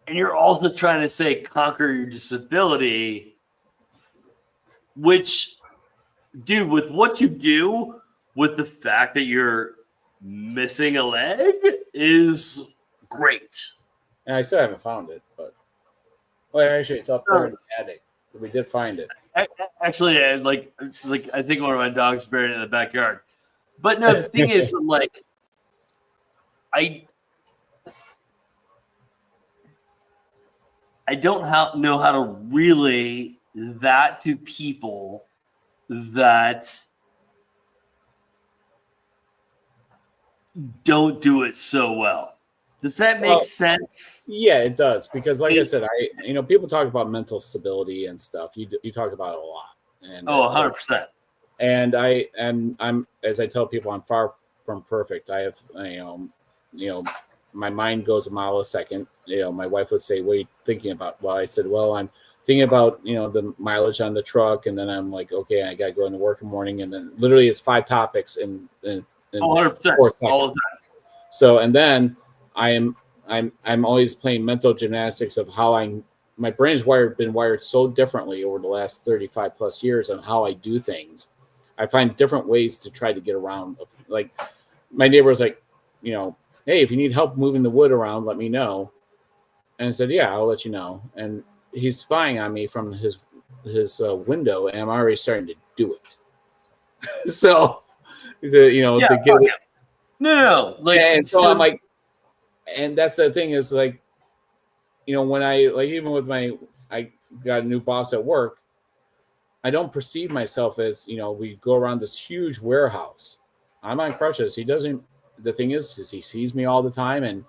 you're also trying to say conquer your disability, which, dude, with what you do, with the fact that you're missing a leg is great. And I still haven't found it, but actually, it's up there in the attic. We did find it. Actually, like I think one of my dogs buried it in the backyard. But no, the thing is, like, I don't know how to relay that to people that don't do it so well. Does that make sense? Yeah, it does. Because like I said, people talk about mental stability and stuff. You talk about it a lot. And 100%. And I'm as I tell people, I'm far from perfect. I have my mind goes a mile a second. My wife would say, "What are you thinking about?" Well, I said, "Well, I'm thinking about the mileage on the truck," and then I'm like, "Okay, I got to go into work in the morning," and then literally it's 5 topics in 100% 4 seconds. All the time. So and then I'm always playing mental gymnastics of how my brain's been wired so differently over the last 35 plus years on how I do things. I find different ways to try to get around. Like my neighbor was like, "Hey, if you need help moving the wood around, let me know." And I said, "Yeah, I'll let you know." And he's spying on me from his window, and I'm already starting to do it. So, to get it. No. Like, and so I'm like, and that's the thing is like, when I even with I got a new boss at work, I don't perceive myself as, we go around this huge warehouse. I'm on crutches. He doesn't, the thing is he sees me all the time and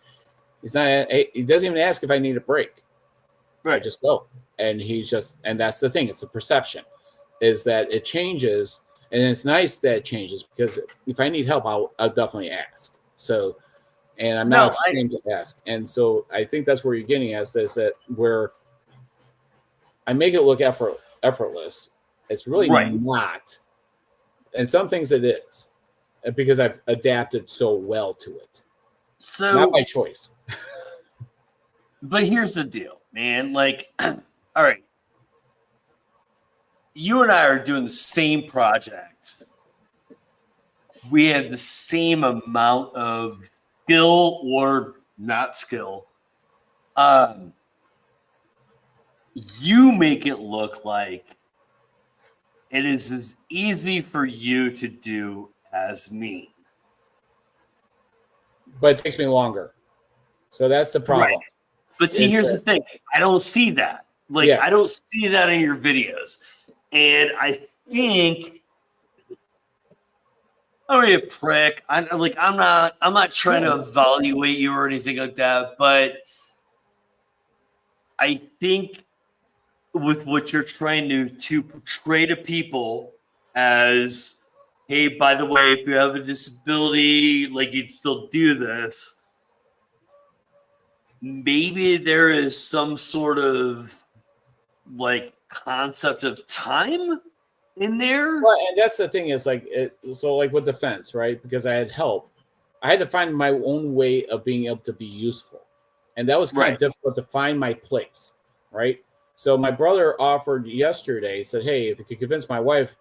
he doesn't even ask if I need a break. Right. I just go. And and that's the thing. It's a perception is that it changes. And it's nice that it changes because if I need help, I'll definitely ask. So, and I'm not ashamed to ask. And so I think that's where you're getting at is that where I make it look effortless. It's really not. And some things it is because I've adapted so well to it. So not by choice. But here's the deal, man. Like, all right. You and I are doing the same project. We have the same amount of skill or not skill. You make it look like it is as easy for you to do as me. But it takes me longer. So that's the problem. Right. But see, here's the thing. I don't see that. Like, I don't see that in your videos. And I think I'm a prick. I'm not trying to evaluate you or anything like that, but I think with what you're trying to portray to people as, hey, by the way, if you have a disability, like you'd still do this. Maybe there is some sort of like concept of time in there. Well, and that's the thing is like so like with the fence, right? Because I had help, I had to find my own way of being able to be useful, and that was kind of difficult to find my place, right? So my brother offered yesterday, said, "Hey, if you could convince my wife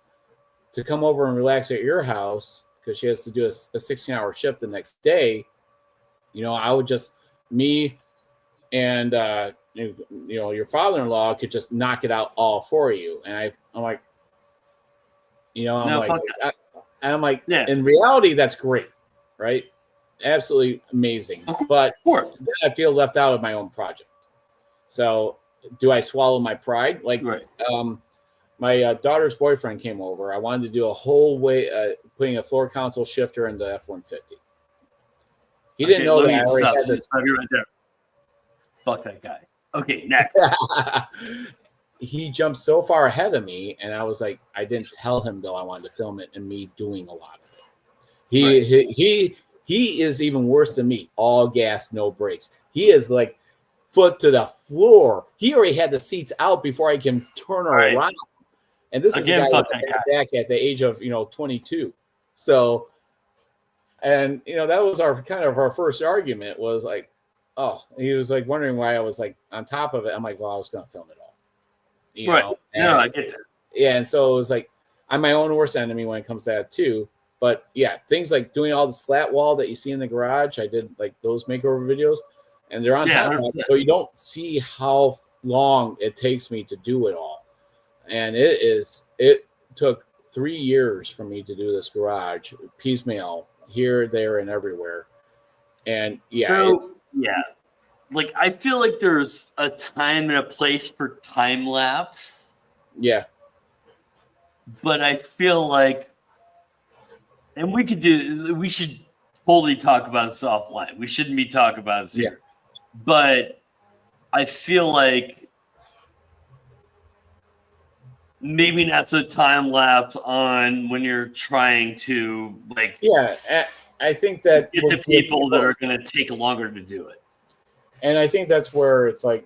to come over and relax at your house because she has to do a 16-hour shift the next day, I would just me and your father-in-law could just knock it out all for you." And I'm like, I'm like, in reality, that's great, right? Absolutely amazing. But then I feel left out of my own project. So do I swallow my pride? Like, my daughter's boyfriend came over. I wanted to do a whole way, putting a floor console shifter in the F-150. He didn't know that I already had this. Right there. Fuck that guy. Okay, next. He jumped so far ahead of me, and I was like, I didn't tell him though I wanted to film it and me doing a lot of it. He is even worse than me. All gas, no brakes. He is like foot to the floor. He already had the seats out before I can turn around. And this is a guy back at the age of 22. So, and that was our first argument was like, oh, he was like wondering why I was like on top of it. I'm like, well, I was going to film it all. I get that. Yeah, and so it was like I'm my own worst enemy when it comes to that too. But yeah, things like doing all the slat wall that you see in the garage, I did like those makeover videos, and they're on Yeah, time, so you don't see how long it takes me to do it all. And it took 3 years for me to do this garage piecemeal here, there, and everywhere. And yeah, so yeah, like I feel like there's a time and a place for time lapse, yeah, but I feel like, and we should totally talk about this offline. We shouldn't be talking about this here, but I feel like maybe not so time lapse on when you're trying to like I think that get the people that are going to take longer to do it. And I think that's where it's like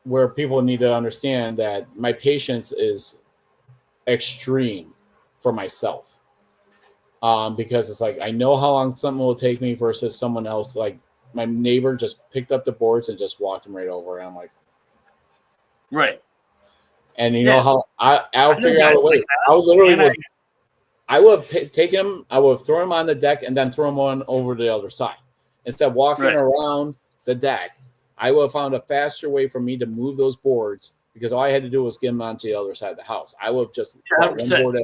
where people need to understand that my patience is extreme for myself. Because it's like I know how long something will take me versus someone else. Like my neighbor just picked up the boards and just walked them right over, and I'm like, right. And you know how I'll figure out a way. Like I would literally I would have taken them, I would have thrown them on the deck and then throw them on over to the other side. Instead of walking around the deck, I would have found a faster way for me to move those boards because all I had to do was get them onto the other side of the house. I would have just one board.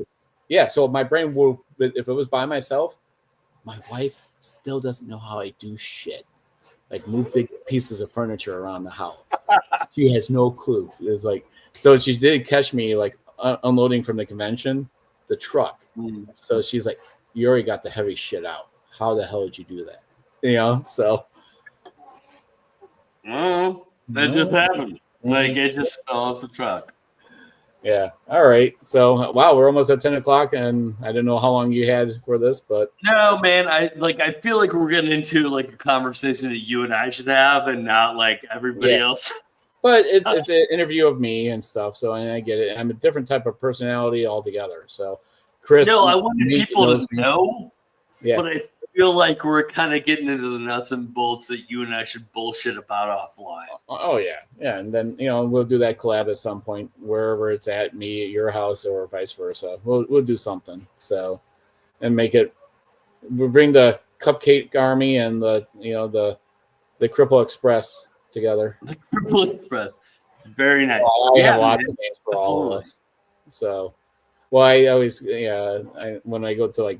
So my brain would, if it was by myself, my wife still doesn't know how I do shit. Like move big pieces of furniture around the house. She has no clue. It's like, so she did catch me like unloading from the convention, the truck. So she's like, you already got the heavy shit out. How the hell did you do that? You know, so. Well, that just happened. Like it just fell off the truck. Yeah. All right. So, wow, we're almost at 10 o'clock, and I didn't know how long you had for this, but. No, man. I feel like we're getting into like a conversation that you and I should have and not like everybody else. But it's an interview of me and stuff, so I get it. I'm a different type of personality altogether. So, Chris. No, I wanted people to know, but I feel like we're kind of getting into the nuts and bolts that you and I should bullshit about offline. Oh yeah, and then we'll do that collab at some point wherever it's at, me at your house or vice versa. We'll do something. So, and make it. We'll bring the Cupcake Army and the Cripple Express together. The Cripple Express, very nice. I have lots of names for all of us. So, well, I always when I go to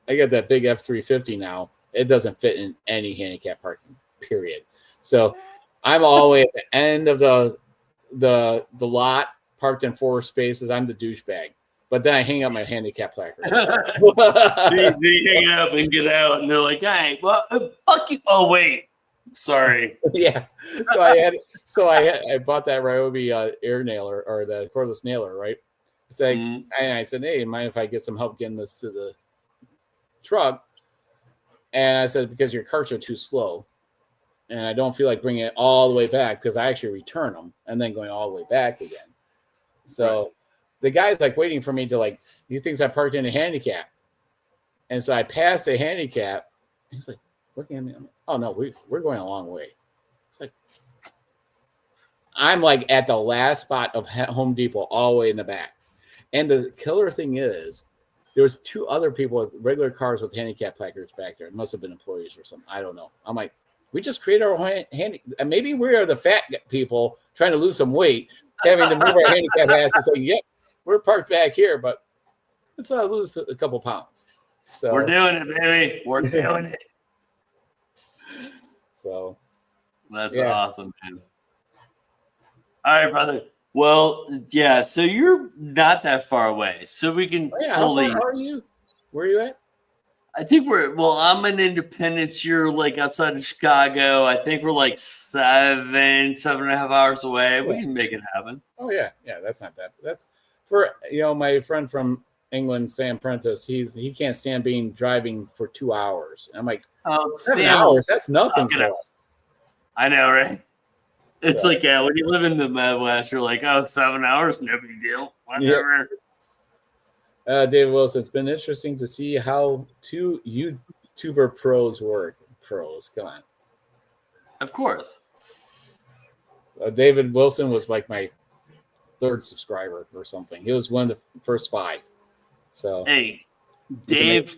I got that big F-350 now. It doesn't fit in any handicap parking, period. So I'm all the way at the end of the lot, parked in 4 spaces. I'm the douchebag. But then I hang up my handicap placard. they hang up and get out, and they're like, "Hey, well, fuck you." Oh wait, sorry. Yeah. So I bought that Ryobi air nailer or the cordless nailer, right? It's like, and I said, "Hey, mind if I get some help getting this to the truck?" And I said, "Because your carts are too slow, and I don't feel like bringing it all the way back because I actually return them and then going all the way back again." So the guy's like waiting for me to he thinks I parked in a handicap, and so I passed the handicap. He's like looking at me. I'm like, "Oh no, we're going a long way." It's like I'm like at the last spot of Home Depot, all the way in the back. And the killer thing is, there was 2 other people with regular cars with handicap placards back there. It must have been employees or something. I don't know. I'm like, we just created our own maybe we are the fat people trying to lose some weight, having to move our handicap ass and say, "Yep, we're parked back here, but let's lose a couple pounds." So we're doing it, baby. We're doing it. So that's awesome, man. All right, brother. Well, yeah, so you're not that far away. So we can totally. How far are you? Where are you at? I think I'm in Independence. You're like outside of Chicago. I think we're like 7.5 hours away. We can make it happen. Oh, yeah. Yeah, that's not bad. That's for, my friend from England, Sam Prentice. He can't stand driving for 2 hours. I'm like, 7 hours? That's nothing for us. I know, right? It's when you live in the Midwest, you're like, 7 hours, no big deal. Whatever. Yeah. David Wilson, it's been interesting to see how 2 YouTuber pros work. Pros, come on. Of course. David Wilson was like my 3rd subscriber or something. He was one of the first 5. So Hey, Dave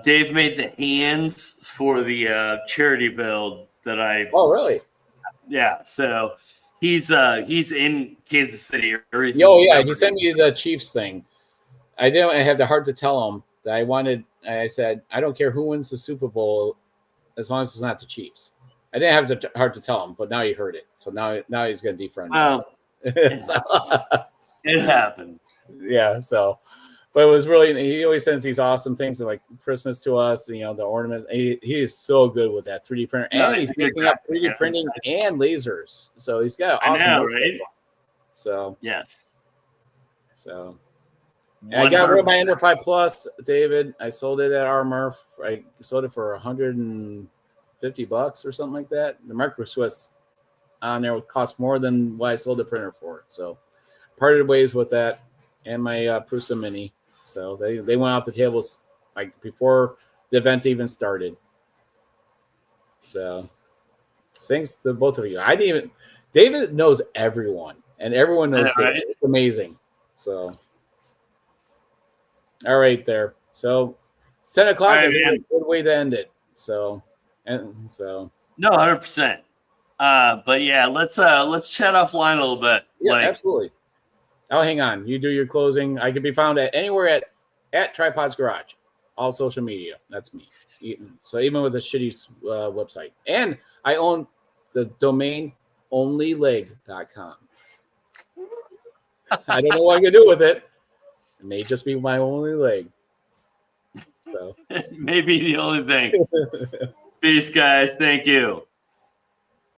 made the hands for the charity build that I. Oh, really? Yeah. So he's in Kansas City, or he's Oh, in yeah. He Liberty. sent me the Chiefs thing. I had the heart to tell him that I said, I don't care who wins the Super Bowl as long as it's not the Chiefs. I didn't have the heart to tell him, but now he heard it. So now he's going to defriend me. Well, it happened. Yeah. So, but it was really, he always sends these awesome things like Christmas to us, the ornaments. He is so good with that 3D printer. No, And he's picking up 3D printing and lasers. So he's got awesome. I know, right? So, yes. So, and I got rid of my Ender 5 Plus, David. I sold it at Armor. I sold it for $150 or something like that. The Micro Swiss on there would cost more than what I sold the printer for. So, parted ways with that and my Prusa Mini. So they went off the tables like before the event even started. So thanks to both of you. David knows everyone, and everyone knows David. Right? It's amazing. So all right there. So it's 10 o'clock. Right, a good way to end it. So no, 100%. But yeah, let's chat offline a little bit. Yeah, absolutely. Oh, hang on. You do your closing. I can be found anywhere at Tripods Garage, all social media. That's me. So even with a shitty website, and I own the domain onlyleg.com. I don't know what I can do with it. It may just be my only leg. So maybe the only thing. Peace, guys. Thank you.